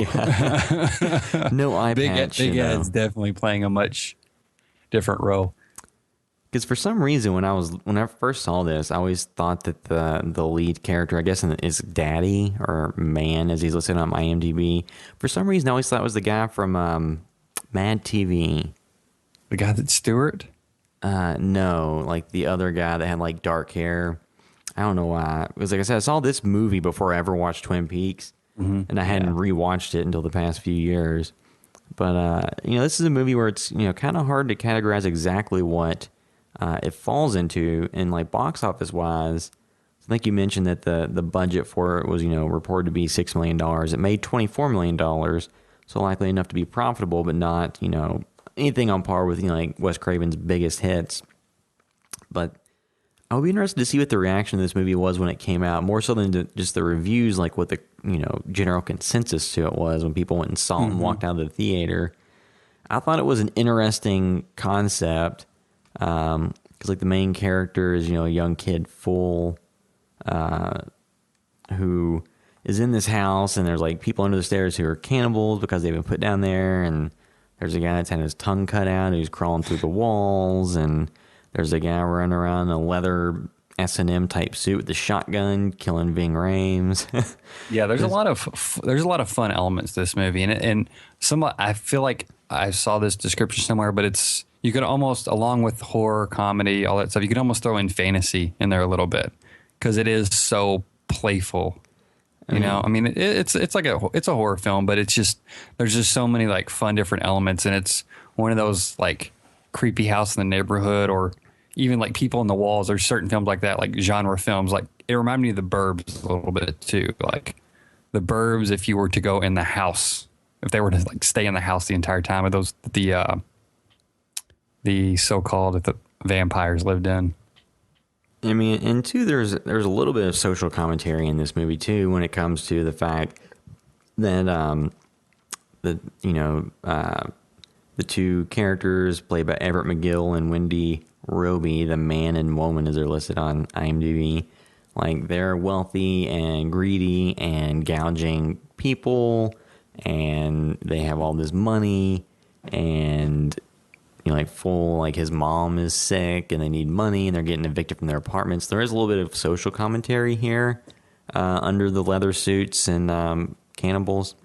no eye patch. Big Ed's definitely playing a much different role. Because for some reason, when I first saw this, I always thought that the lead character, I guess, is Daddy or Man, as he's listed on IMDb. For some reason, I always thought it was the guy from Mad TV. The guy that's Stewart? No, the other guy that had dark hair. I don't know why. Because like I said, I saw this movie before I ever watched Twin Peaks, and I hadn't rewatched it until the past few years. But this is a movie where it's kind of hard to categorize exactly what it falls into, and box office wise. I think you mentioned that the budget for it was reported to be $6 million. It made $24 million, so likely enough to be profitable, but not anything on par with Wes Craven's biggest hits. But I'll be interested to see what the reaction to this movie was when it came out, more so than just the reviews, what the general consensus to it was when people went and saw it and walked out of the theater. I thought it was an interesting concept, because the main character is a young kid, Full, who is in this house, and there's people under the stairs who are cannibals because they've been put down there, and there's a guy that's had his tongue cut out who's crawling through the walls, and there's a guy running around in a leather S&M type suit with a shotgun killing Ving Rhames. Yeah, there's a lot of fun elements to this movie, and I feel like I saw this description somewhere, but you could almost, along with horror, comedy, all that stuff, you could almost throw in fantasy in there a little bit, because it is so playful. It's a horror film, but there's just so many so many elements, and it's one of those creepy house in the neighborhood, or even people in the walls. There's certain films like that, genre films. It reminded me of The Burbs a little bit too. The Burbs, if you were to go in the house, if they were to stay in the house the entire time, of those the so-called that the vampires lived in. I mean, and two, there's a little bit of social commentary in this movie too, when it comes to the fact that the two characters played by Everett McGill and Wendy Roby, the man and woman as they're listed on IMDb, they're wealthy and greedy and gouging people, and they have all this money, and Full, his mom is sick and they need money and they're getting evicted from their apartments. There is a little bit of social commentary here under the leather suits and cannibals,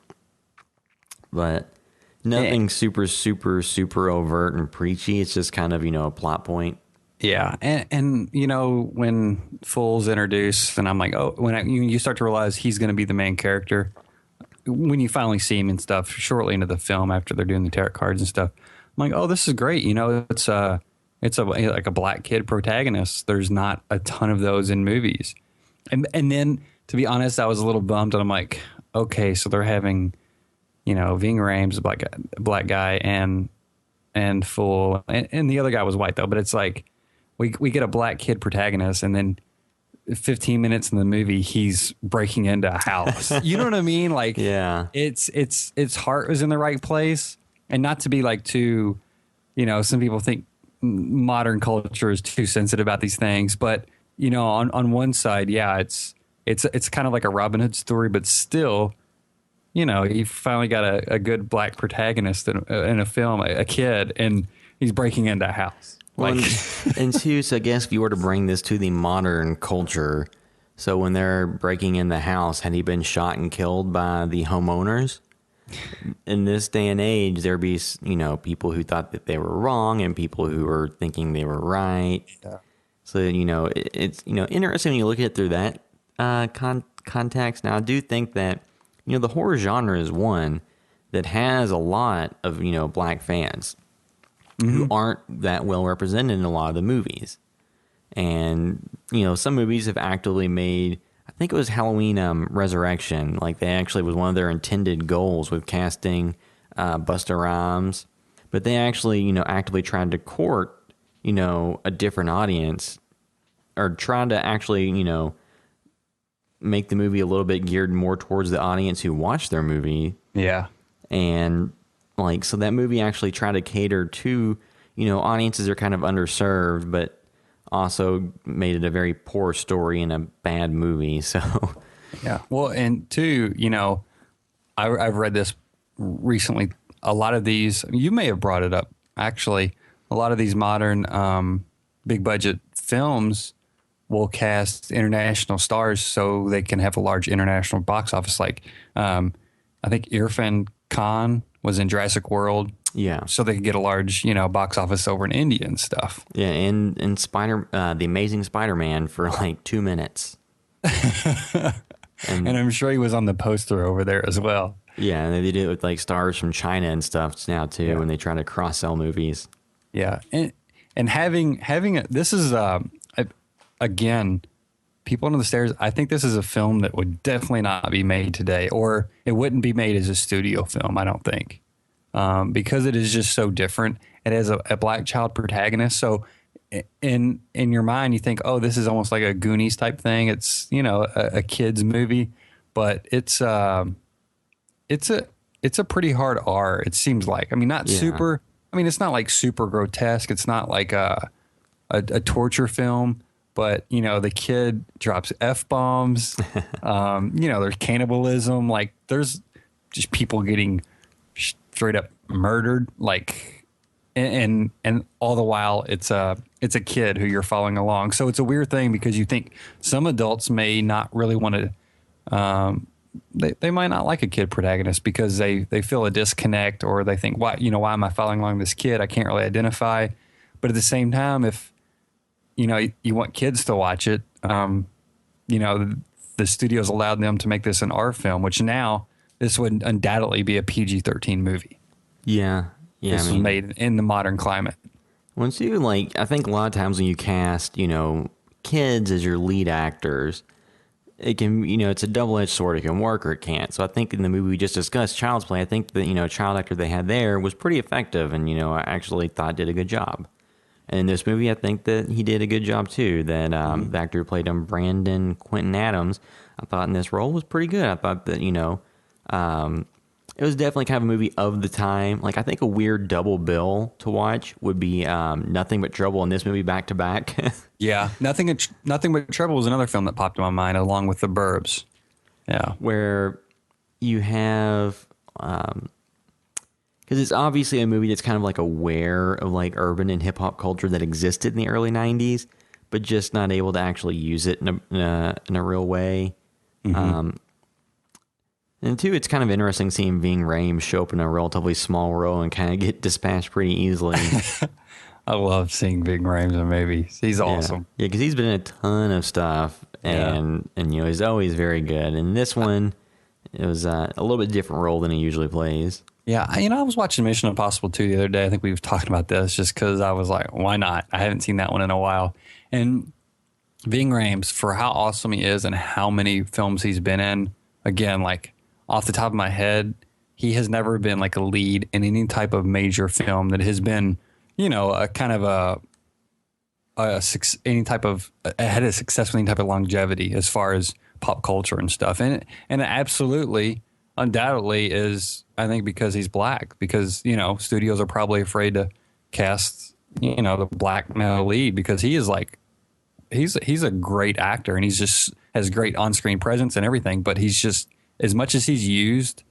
but nothing super, super, super overt and preachy. It's just kind of, a plot point. Yeah. And when Full's introduced, and I'm when you start to realize he's going to be the main character, when you finally see him and stuff shortly into the film after they're doing the tarot cards and stuff, I'm oh, this is great. It's a black kid protagonist. There's not a ton of those in movies. And then to be honest, I was a little bummed, and I'm like, okay, so they're having, Ving Rhames, a black guy, and Fool, and the other guy was white though. But it's like we get a black kid protagonist, and then 15 minutes in the movie, he's breaking into a house. You know what I mean? Like, Yeah. its heart was in the right place, and not to be like too, some people think modern culture is too sensitive about these things, but on one side, yeah, it's kind of like a Robin Hood story, but still, you finally got a good black protagonist in a film, a kid, and he's breaking into a house. Well, and two, so I guess if you were to bring this to the modern culture, so when they're breaking in the house, had he been shot and killed by the homeowners? In this day and age, there'd be, people who thought that they were wrong and people who were thinking they were right. Yeah. So, it's, interesting when you look at it through that context. Now, I do think that, the horror genre is one that has a lot of, black fans who aren't that well represented in a lot of the movies. And, some movies have actively made, I think it was Halloween Resurrection, like they actually was one of their intended goals with casting Busta Rhymes. But they actually, actively tried to court, a different audience, or trying to actually, make the movie a little bit geared more towards the audience who watched their movie. Yeah. And so that movie actually tried to cater to, audiences that are kind of underserved, but also made it a very poor story and a bad movie. So, yeah. Well, and two, I've read this recently. A lot of these, you may have brought it up, actually. A lot of these modern big budget films will cast international stars so they can have a large international box office. Like, I think Irfan Khan was in Jurassic World. yeah. So they could get a large, box office over in India and stuff. Yeah. And The Amazing Spider-Man for like 2 minutes. And I'm sure he was on the poster over there as well. Yeah. And they did it with like stars from China and stuff now too, Yeah. when they try to cross-sell movies. Yeah. And having this is, again, People Under the Stairs, I think this is a film that would definitely not be made today, or it wouldn't be made as a studio film, I don't think, because it is just so different. It has a black child protagonist. So in your mind, you think, oh, this is almost like a Goonies type thing. It's, a kid's movie, but it's a pretty hard R, it seems like. I mean, not super. I mean, it's not like super grotesque. It's not like a torture film. But, the kid drops F-bombs. There's cannibalism. Like, there's just people getting straight up murdered. Like, and all the while, it's a kid who you're following along. So it's a weird thing because you think some adults may not really want to, they might not like a kid protagonist because they feel a disconnect, or they think, why am I following along this kid? I can't really identify. But at the same time, if you want kids to watch it, the studios allowed them to make this an R film, which now this would undoubtedly be a PG-13 movie. Yeah. Yeah. This was made in the modern climate. Once you I think a lot of times when you cast, kids as your lead actors, it can, it's a double-edged sword. It can work or it can't. So I think in the movie we just discussed, Child's Play, I think the, child actor they had there was pretty effective and, I actually thought did a good job. And in this movie, I think that he did a good job too. That the actor who played him, Brandon Quentin Adams, I thought in this role was pretty good. I thought that, it was definitely kind of a movie of the time. Like, I think a weird double bill to watch would be Nothing But Trouble and this movie back to back. Yeah, Nothing But Trouble was another film that popped in my mind along with The Burbs. Yeah, where you have, because it's obviously a movie that's kind of like aware of like urban and hip hop culture that existed in the early 90s, but just not able to actually use it in a real way. Mm-hmm. And two, it's kind of interesting seeing Ving Rhames show up in a relatively small role and kind of get dispatched pretty easily. I love seeing Ving Rhames in movies. He's awesome. Yeah, because he's been in a ton of stuff, and he's always very good. And this one, it was a little bit different role than he usually plays. Yeah, I was watching Mission Impossible 2 the other day. I think we were talking about this just because I was like, why not? I haven't seen that one in a while. And Ving Rhames, for how awesome he is and how many films he's been in, again, like off the top of my head, he has never been like a lead in any type of major film that has been, a kind of any type of had a success with any type of longevity as far as pop culture and stuff. And it absolutely, undoubtedly is, I think, because he's black, because, studios are probably afraid to cast, the black male lead, because he is like, he's a great actor, and he's just has great on-screen presence and everything. But he's just, as much as he's used,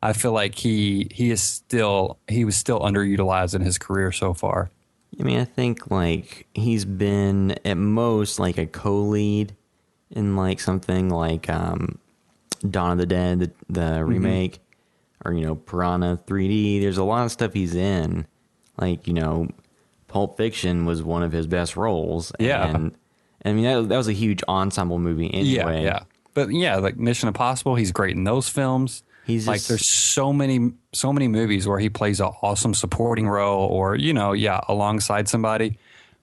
I feel like he was still underutilized in his career so far. I mean, I think like he's been at most like a co-lead in like something like Dawn of the Dead, the remake, or Piranha 3D. There's a lot of stuff he's in. Like Pulp Fiction was one of his best roles. Yeah. And I mean that was a huge ensemble movie anyway. Yeah. But yeah, like Mission Impossible, he's great in those films. He's like, there's so many movies where he plays an awesome supporting role, or alongside somebody.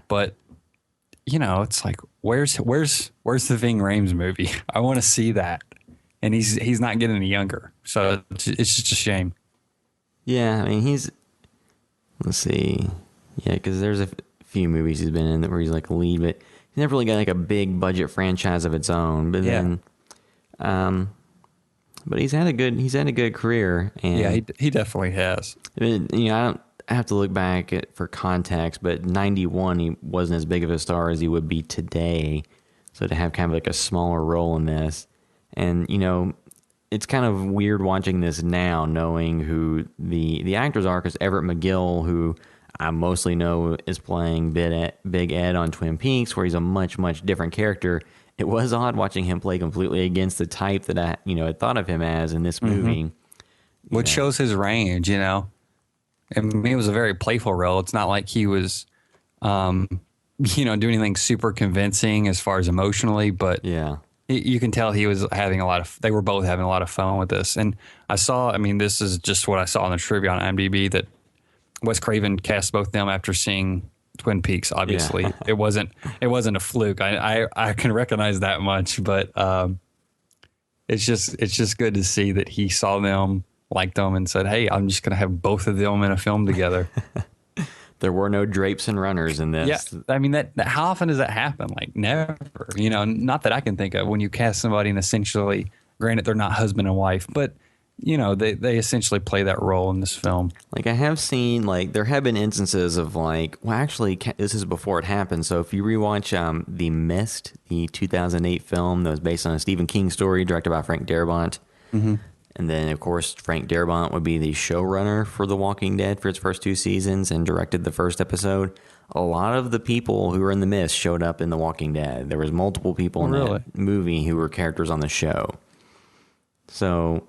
But it's like, where's the Ving Rhames movie? I want to see that, and he's not getting any younger, so it's just a shame. Yeah, I mean let's see, yeah, because there's a few movies he's been in where he's like a lead, but he's never really got like a big budget franchise of its own. But then, but he's had a good career, and yeah, he definitely has. I don't have to look back for context, but 91 he wasn't as big of a star as he would be today. So to have kind of like a smaller role in this, and it's kind of weird watching this now, knowing who the actors are, because Everett McGill, who I mostly know is playing Big Ed on Twin Peaks, where he's a much, much different character. It was odd watching him play completely against the type that I, had thought of him as in this movie. Which shows his range, I mean, it was a very playful role. It's not like he was, doing anything super convincing as far as emotionally, but Yeah. You can tell he was they were both having a lot of fun with this. And this is just what I saw in the trivia on IMDb, that Wes Craven cast both them after seeing Twin Peaks. Obviously, Yeah. it wasn't a fluke. I can recognize that much, but it's just good to see that he saw them, liked them, and said, "Hey, I'm just going to have both of them in a film together." There were no drapes and runners in this. Yeah, I mean that. How often does that happen? Like never. Not that I can think of. When you cast somebody and essentially, granted they're not husband and wife, but they essentially play that role in this film. Like I have seen, like there have been instances of actually this is before it happened. So if you rewatch The Mist, the 2008 film that was based on a Stephen King story directed by Frank Darabont, and then of course Frank Darabont would be the showrunner for The Walking Dead for its first 2 seasons and directed the first episode. A lot of the people who were in The Mist showed up in The Walking Dead. There was multiple people in that movie who were characters on the show. So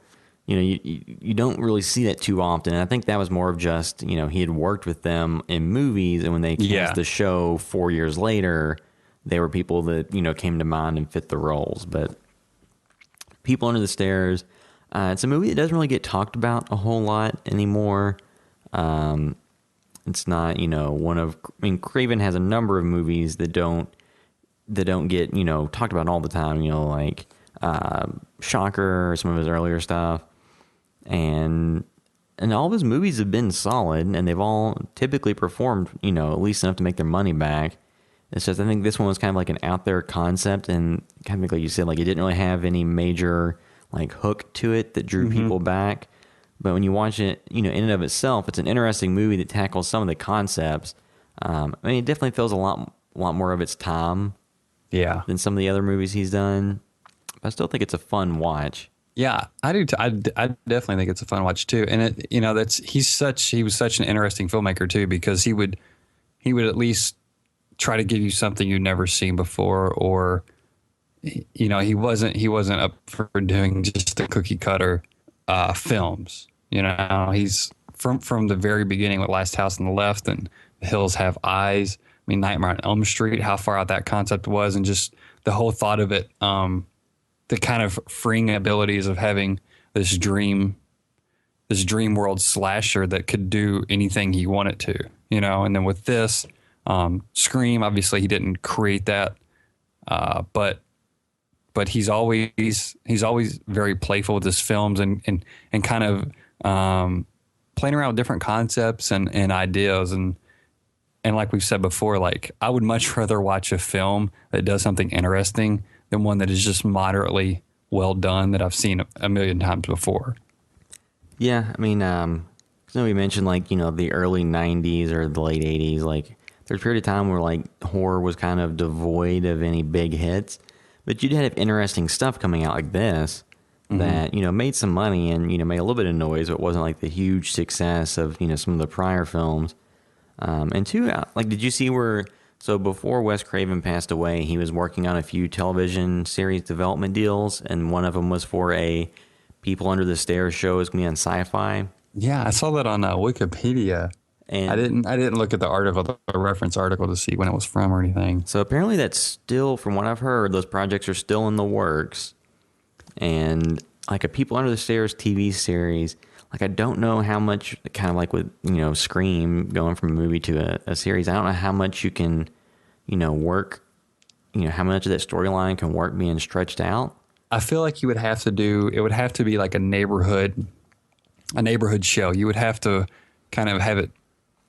you don't really see that too often. And I think that was more of just, he had worked with them in movies, and when they cast the show 4 years later, they were people that, came to mind and fit the roles. But People Under the Stairs, it's a movie that doesn't really get talked about a whole lot anymore. It's not, Craven has a number of movies that don't get, talked about all the time, like Shocker or some of his earlier stuff. And all of his movies have been solid, and they've all typically performed, at least enough to make their money back. It's just, I think this one was kind of like an out there concept, and kind of like you said, like it didn't really have any major like hook to it that drew people back. But when you watch it, in and of itself, it's an interesting movie that tackles some of the concepts. It definitely feels a lot more of its time, than some of the other movies he's done. But I still think it's a fun watch. Yeah, I do. I definitely think it's a fun watch too. And it, he was such an interesting filmmaker too, because he would at least try to give you something you'd never seen before, or he wasn't up for doing just the cookie cutter films. He's from the very beginning with Last House on the Left and The Hills Have Eyes. I mean, Nightmare on Elm Street, how far out that concept was, and just the whole thought of it. The kind of freeing abilities of having this dream world slasher that could do anything he wanted to, and then with this, Scream, obviously he didn't create that But he's always very playful with his films and kind of playing around with different concepts and ideas and like we've said before, like I would much rather watch a film that does something interesting than one that is just moderately well done that I've seen a million times before. Yeah, I mean, we mentioned like the early '90s or the late '80s, like there's a period of time where like horror was kind of devoid of any big hits. But you did have interesting stuff coming out like this that, made some money and, made a little bit of noise, but wasn't like the huge success of, some of the prior films. And two, like, did you see so before Wes Craven passed away, he was working on a few television series development deals, and one of them was for a People Under the Stairs show. It's going to be on Sci-Fi. Yeah, I saw that on Wikipedia. And I didn't look at the article, the reference article, to see when it was from or anything. So apparently that's still, from what I've heard, those projects are still in the works. And like a People Under the Stairs TV series, like I don't know how much, kind of like with Scream going from a movie to a series, I don't know how much you can work, how much of that storyline can work being stretched out. I feel like it would have to be like a neighborhood show. You would have to kind of have it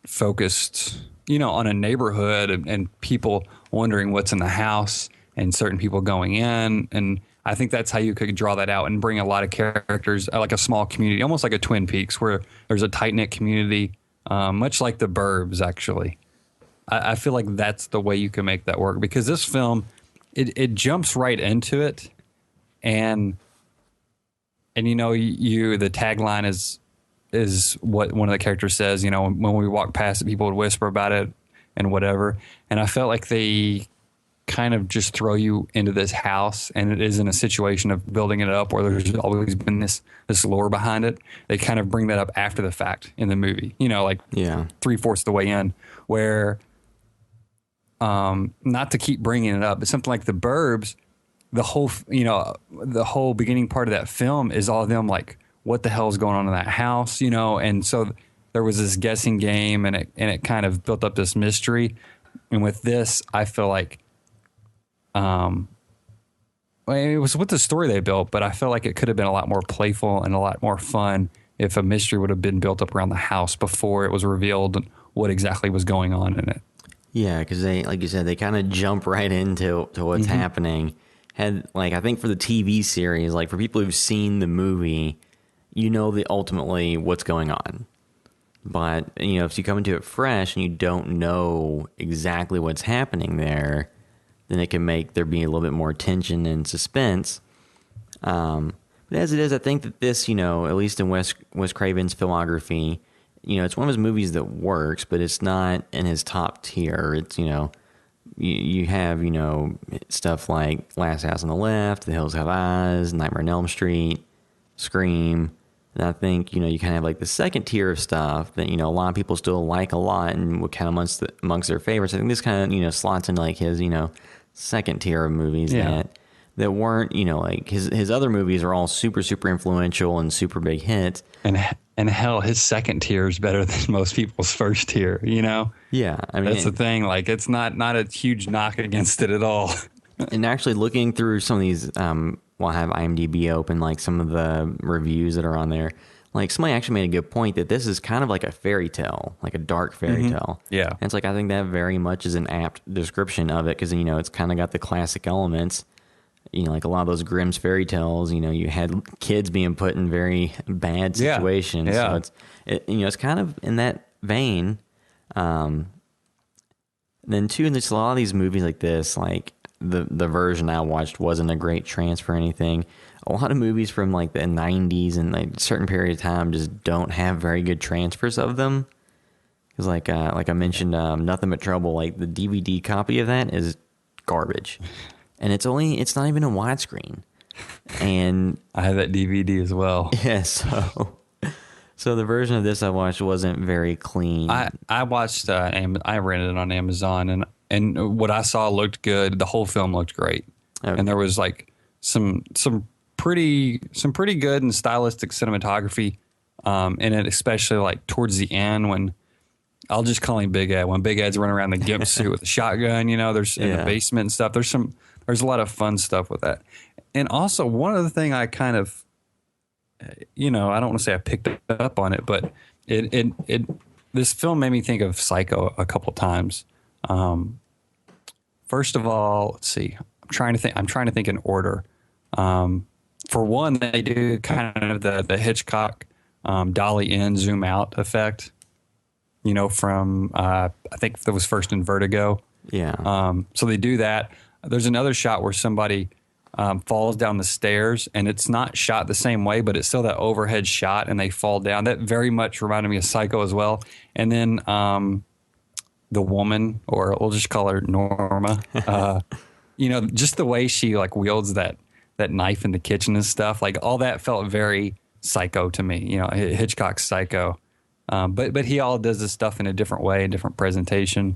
focused, on a neighborhood and people wondering what's in the house and certain people going in. And I think that's how you could draw that out and bring a lot of characters, like a small community, almost like a Twin Peaks where there's a tight-knit community, much like the Burbs, actually. I feel like that's the way you can make that work because this film, it jumps right into it. And the tagline is what one of the characters says, when we walk past it, people would whisper about it and whatever. And I felt like they kind of just throw you into this house and it is in a situation of building it up where there's always been this lore behind it. They kind of bring that up after the fact in the movie, like 3/4 of the way in where, not to keep bringing it up, but something like the Burbs, the whole beginning part of that film is all of them like, what the hell is going on in that house, and so there was this guessing game and it kind of built up this mystery. And with this, I feel like, it was with the story they built, but I feel like it could have been a lot more playful and a lot more fun if a mystery would have been built up around the house before it was revealed what exactly was going on in it. Yeah, because they, like you said, they kind of jump right into what's happening. I think for the TV series, like for people who've seen the movie, ultimately what's going on. But, if you come into it fresh and you don't know exactly what's happening there, then it can make there be a little bit more tension and suspense. But as it is, I think that this, at least in Wes Craven's filmography, it's one of his movies that works, but it's not in his top tier. It's, you have, stuff like Last House on the Left, The Hills Have Eyes, Nightmare on Elm Street, Scream. And I think, you kind of have like the second tier of stuff that, a lot of people still like a lot and would kind of amongst their favorites. I think this kind of, slots into like his, second tier of movies that weren't, like his other movies are all super, super influential and super big hits. And hell, his second tier is better than most people's first tier, Yeah. I mean, that's the thing. Like, it's not a huge knock against it at all. And actually looking through some of these, I have IMDb open, like some of the reviews that are on there. Like somebody actually made a good point that this is kind of like a fairy tale, like a dark fairy tale. Yeah. And it's like, I think that very much is an apt description of it because, it's kind of got the classic elements. Like a lot of those Grimm's fairy tales, you had kids being put in very bad situations. Yeah. So it's kind of in that vein. Then too, and there's a lot of these movies like this, like the version I watched wasn't a great transfer or anything. A lot of movies from like the 90s and like a certain period of time just don't have very good transfers of them. Because like I mentioned, Nothing But Trouble, like the DVD copy of that is garbage. And it's not even a widescreen. And I have that DVD as well. Yeah, so the version of this I watched wasn't very clean. I watched, I rented it on Amazon and what I saw looked good. The whole film looked great. Okay. And there was like some pretty good and stylistic cinematography in it, especially like towards the end when I'll just call him Big Ed. When Big Ed's running around the gimp suit with a shotgun, there's in the basement and stuff. There's there's a lot of fun stuff with that. And also, one other thing I kind of, I don't want to say I picked up on it, but this film made me think of Psycho a couple times. First of all, let's see. I'm trying to think in order. For one, they do kind of the Hitchcock dolly in, zoom out effect. From I think that was first in Vertigo. Yeah. So they do that. There's another shot where somebody falls down the stairs, and it's not shot the same way, but it's still that overhead shot, and they fall down. That very much reminded me of Psycho as well. And then the woman, or we'll just call her Norma, just the way she like wields that knife in the kitchen and stuff, like all that felt very Psycho to me. Hitchcock's Psycho. But he all does this stuff in a different way, a different presentation.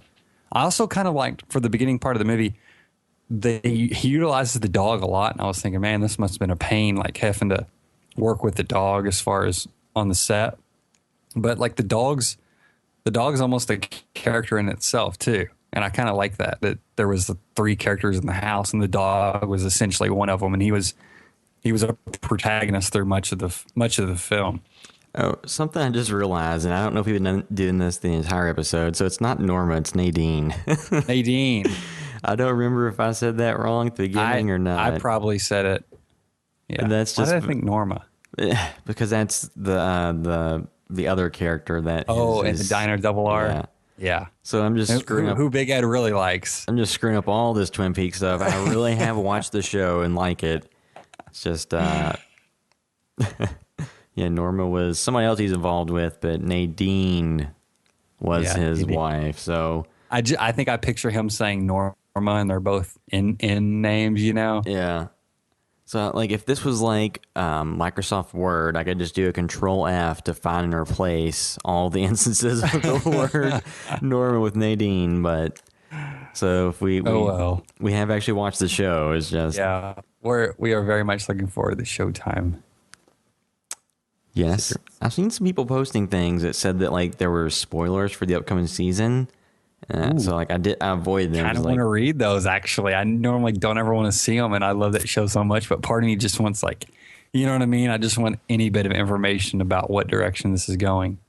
I also kind of liked, for the beginning part of the movie, he utilizes the dog a lot, and I was thinking, man, this must have been a pain, like having to work with the dog as far as on the set. But like the dog's almost a character in itself too, and I kind of like that there was the 3 characters in the house, and the dog was essentially one of them, and he was a protagonist through much of the film. Oh, something I just realized, and I don't know if we've been doing this the entire episode, so it's not Norma, it's Nadine. Nadine. I don't remember if I said that wrong at the beginning or not. I probably said it. Yeah. And that's Why just did I think Norma? Because that's the other character that. Oh, in the Diner Double R. Yeah. Yeah. So I'm just screwing up. Who Big Ed really likes. I'm just screwing up all this Twin Peaks stuff. I really have watched the show and like it. It's just, Norma was somebody else he's involved with, but Nadine was his wife. So I think I picture him saying Norma, and they're both in names, Yeah. So like if this was like Microsoft Word, I could just do a Control F to find and replace all the instances of the word Norma with Nadine. But so if we have actually watched the show, it's just we are very much looking forward to the showtime. Yes, I've seen some people posting things that said that like there were spoilers for the upcoming season. So like I avoid them. I kind of want to read those, actually. I normally don't ever want to see them, and I love that show so much, but part of me just wants, like, you know what I mean? I just want any bit of information about what direction this is going.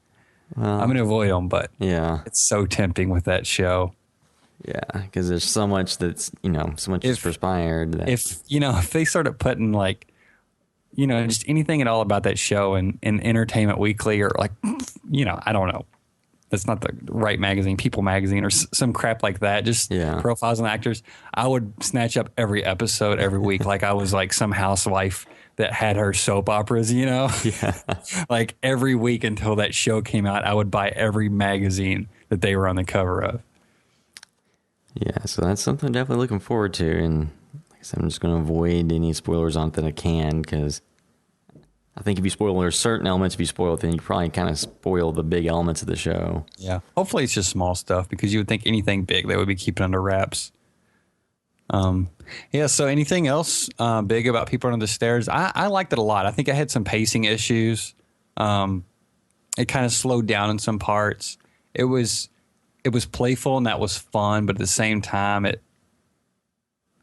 I'm going to avoid them, but it's so tempting with that show. Yeah, because there's so much that's, so much is transpired. If they started putting, like, just anything at all about that show in Entertainment Weekly, or like, I don't know. That's not the right magazine, People Magazine, or some crap like that. Just profiles on actors. I would snatch up every episode every week, like I was like some housewife that had her soap operas. Like every week until that show came out, I would buy every magazine that they were on the cover of. Yeah, so that's something I'm definitely looking forward to, and like I said, I'm just going to avoid any spoilers on it that I can, because I think if you spoil certain elements, if you spoil it, then you probably kind of spoil the big elements of the show. Yeah. Hopefully it's just small stuff, because you would think anything big they would be keeping under wraps. So anything else big about People Under the Stairs? I liked it a lot. I think I had some pacing issues. It kind of slowed down in some parts. It was playful, and that was fun, but at the same time,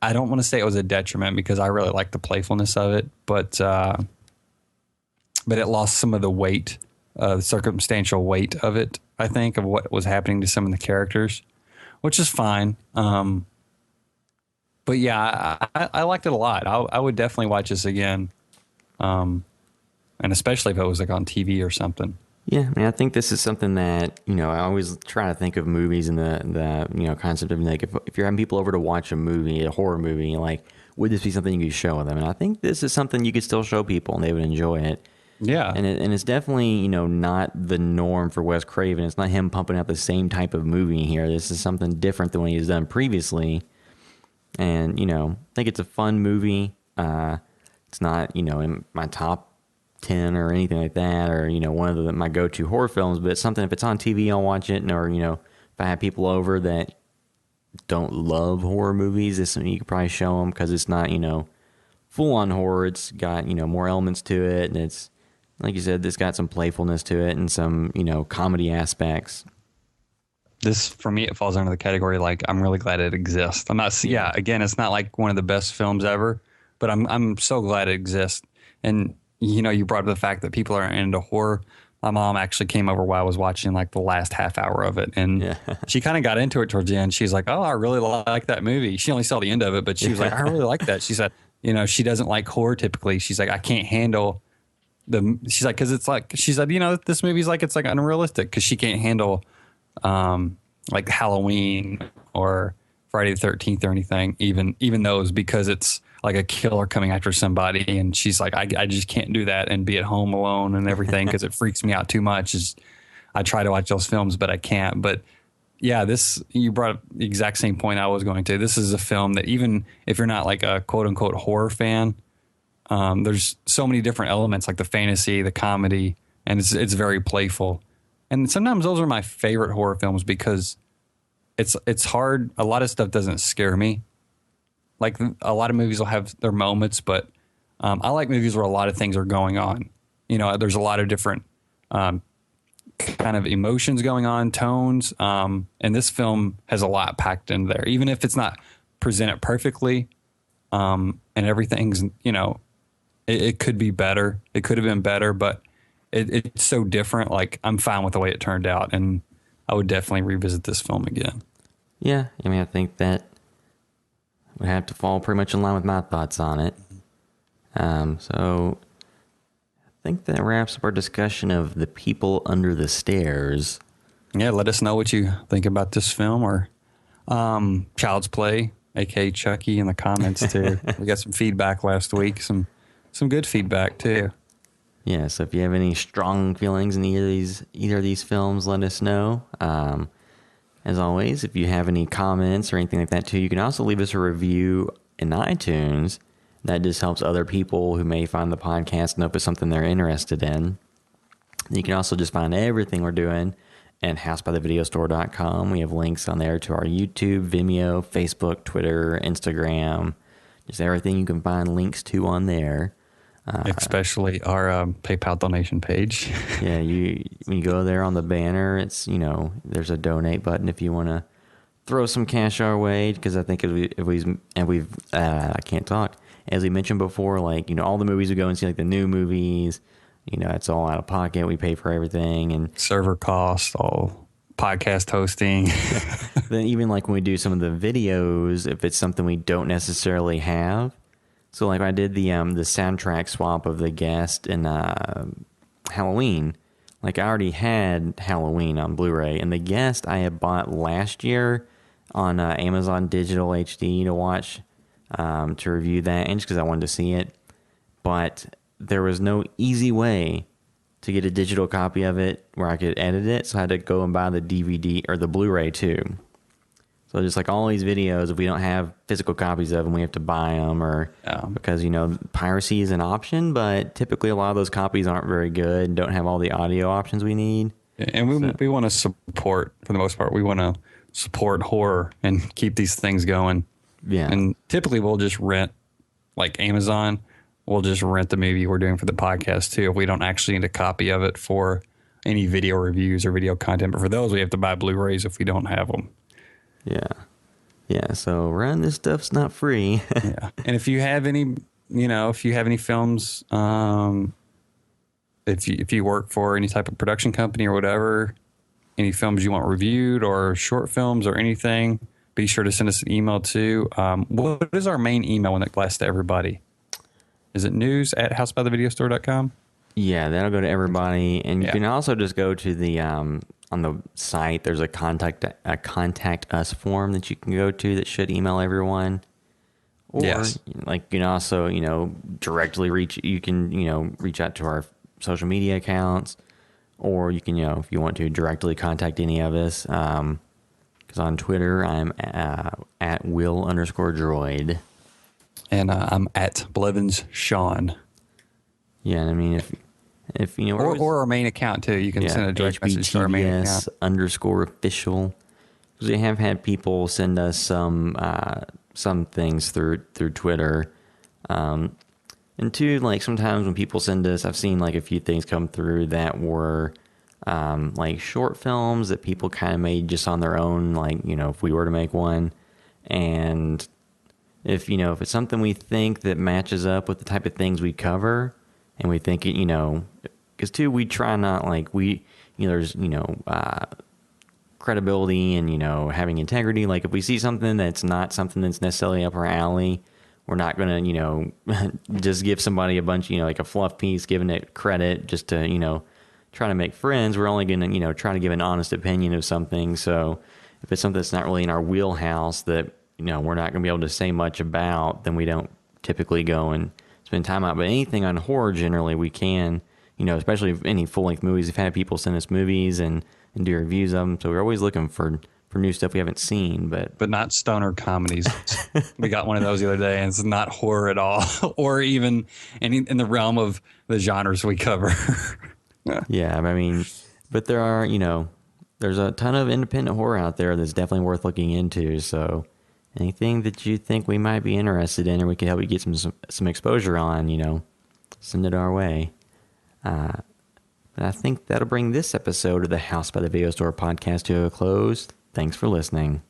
I don't want to say it was a detriment, because I really liked the playfulness of it, but it lost some of the weight, the circumstantial weight of it, I think, of what was happening to some of the characters, which is fine. But yeah, I liked it a lot. I would definitely watch this again, and especially if it was like on TV or something. Yeah, I mean, I think this is something that, I always try to think of movies and the concept of, like, if you're having people over to watch a movie, a horror movie, like, would this be something you could show them? And I think this is something you could still show people and they would enjoy it. Yeah. And it's definitely, not the norm for Wes Craven. It's not him pumping out the same type of movie here. This is something different than what he's done previously. And, I think it's a fun movie. It's not, in my top 10 or anything like that, or, one of my go-to horror films, but it's something, if it's on TV, I'll watch it. Or, if I have people over that don't love horror movies, it's something you could probably show them, because it's not, full-on horror. It's got, more elements to it, and it's, like you said, it's got some playfulness to it and some, comedy aspects. This, for me, it falls under the category like I'm really glad it exists. I'm not, yeah. Again, it's not like one of the best films ever, but I'm so glad it exists. And you brought up the fact that people are into horror. My mom actually came over while I was watching like the last half hour of it, and she kind of got into it towards the end. She's like, "Oh, I really like that movie." She only saw the end of it, but she was like, "I really like that." She said, she doesn't like horror typically. She's like, "I can't handle she's like, because it's like, she said, this movie's like, it's like unrealistic because she can't handle like Halloween or Friday the 13th or anything, even those, because it's like a killer coming after somebody. And she's like, I just can't do that and be at home alone and everything because it freaks me out too much. I try to watch those films, but I can't. But yeah, you brought up the exact same point I was going to. This is a film that even if you're not like a quote unquote horror fan, there's so many different elements like the fantasy, the comedy, and it's very playful. And sometimes those are my favorite horror films because it's hard. A lot of stuff doesn't scare me. Like a lot of movies will have their moments, but I like movies where a lot of things are going on. There's a lot of different kind of emotions going on, tones. And this film has a lot packed in there, even if it's not presented perfectly. And everything's, it could be better. It could have been better, but it's so different. Like I'm fine with the way it turned out, and I would definitely revisit this film again. Yeah, I mean, I think that would have to fall pretty much in line with my thoughts on it. So I think that wraps up our discussion of The People Under the Stairs. Yeah, let us know what you think about this film or Child's Play, aka Chucky, in the comments too. We got some feedback last week, some good feedback too. Yeah, so if you have any strong feelings in either of these films, let us know. As always, if you have any comments or anything like that too, you can also leave us a review in iTunes. That just helps other people who may find the podcast know if it's something they're interested in. You can also just find everything we're doing at housebythevideostore.com. We have links on there to our YouTube, Vimeo, Facebook, Twitter, Instagram, just everything you can find links to on there. Especially our PayPal donation page. Yeah, when you go there on the banner, it's there's a donate button if you want to throw some cash our way. Because I think I can't talk, as we mentioned before, like all the movies we go and see, like the new movies, it's all out of pocket. We pay for everything and server costs, all podcast hosting. Then even like when we do some of the videos, if it's something we don't necessarily have. So like I did the soundtrack swap of The Guest and Halloween. Like I already had Halloween on Blu-ray, and The Guest I had bought last year on Amazon Digital HD to watch, to review that, and just because I wanted to see it. But there was no easy way to get a digital copy of it where I could edit it, so I had to go and buy the DVD or the Blu-ray too. So just like all these videos, if we don't have physical copies of them, we have to buy them, because piracy is an option, but typically a lot of those copies aren't very good and don't have all the audio options we need. And we want to support, for the most part, we want to support horror and keep these things going. Yeah. And typically we'll just rent, like Amazon, we'll just rent the movie we're doing for the podcast too, if we don't actually need a copy of it for any video reviews or video content. But for those, we have to buy Blu-rays if we don't have them. Yeah. So running this stuff's not free. Yeah. And if you have any, films, if you work for any type of production company or whatever, any films you want reviewed or short films or anything, be sure to send us an email to, what is our main email when it blasts to everybody? Is it news@housebythevideostore.com? Yeah, that'll go to everybody. And you can also just go to the, on the site, there's a contact us form that you can go to that should email everyone. Or like you can also, directly reach out to our social media accounts, or you can, if you want to directly contact any of us. Because on Twitter, I'm at Will_droid. And I'm at Blevins Sean. Yeah, and I mean, if or our main account too, you can send a direct message to our main account. HBTVS_official. Because we have had people send us some things through Twitter, and two, like sometimes when people send us, I've seen like a few things come through that were like short films that people kind of made just on their own, like, you know, if we were to make one. And if, you know, if it's something we think that matches up with the type of things we cover, and we think it, you know, because too, we try not like you know, there's, you know, credibility and, you know, having integrity. Like if we see something that's not something that's necessarily up our alley, we're not going to, you know, just give somebody a bunch, you know, like a fluff piece, giving it credit just to, you know, try to make friends. We're only going to, you know, try to give an honest opinion of something. So if it's something that's not really in our wheelhouse that, you know, we're not going to be able to say much about, then we don't typically go and spend time out. But anything on horror, generally, we can, you know, especially any full-length movies. We've had people send us movies and do reviews of them. So we're always looking for new stuff we haven't seen. But not stoner comedies. We got one of those the other day, and it's not horror at all, or even in the realm of the genres we cover. Yeah, I mean, but there are, you know, there's a ton of independent horror out there that's definitely worth looking into. So anything that you think we might be interested in or we can help you get some exposure on, you know, send it our way. But I think that'll bring this episode of the House by the Video Store podcast to a close. Thanks for listening.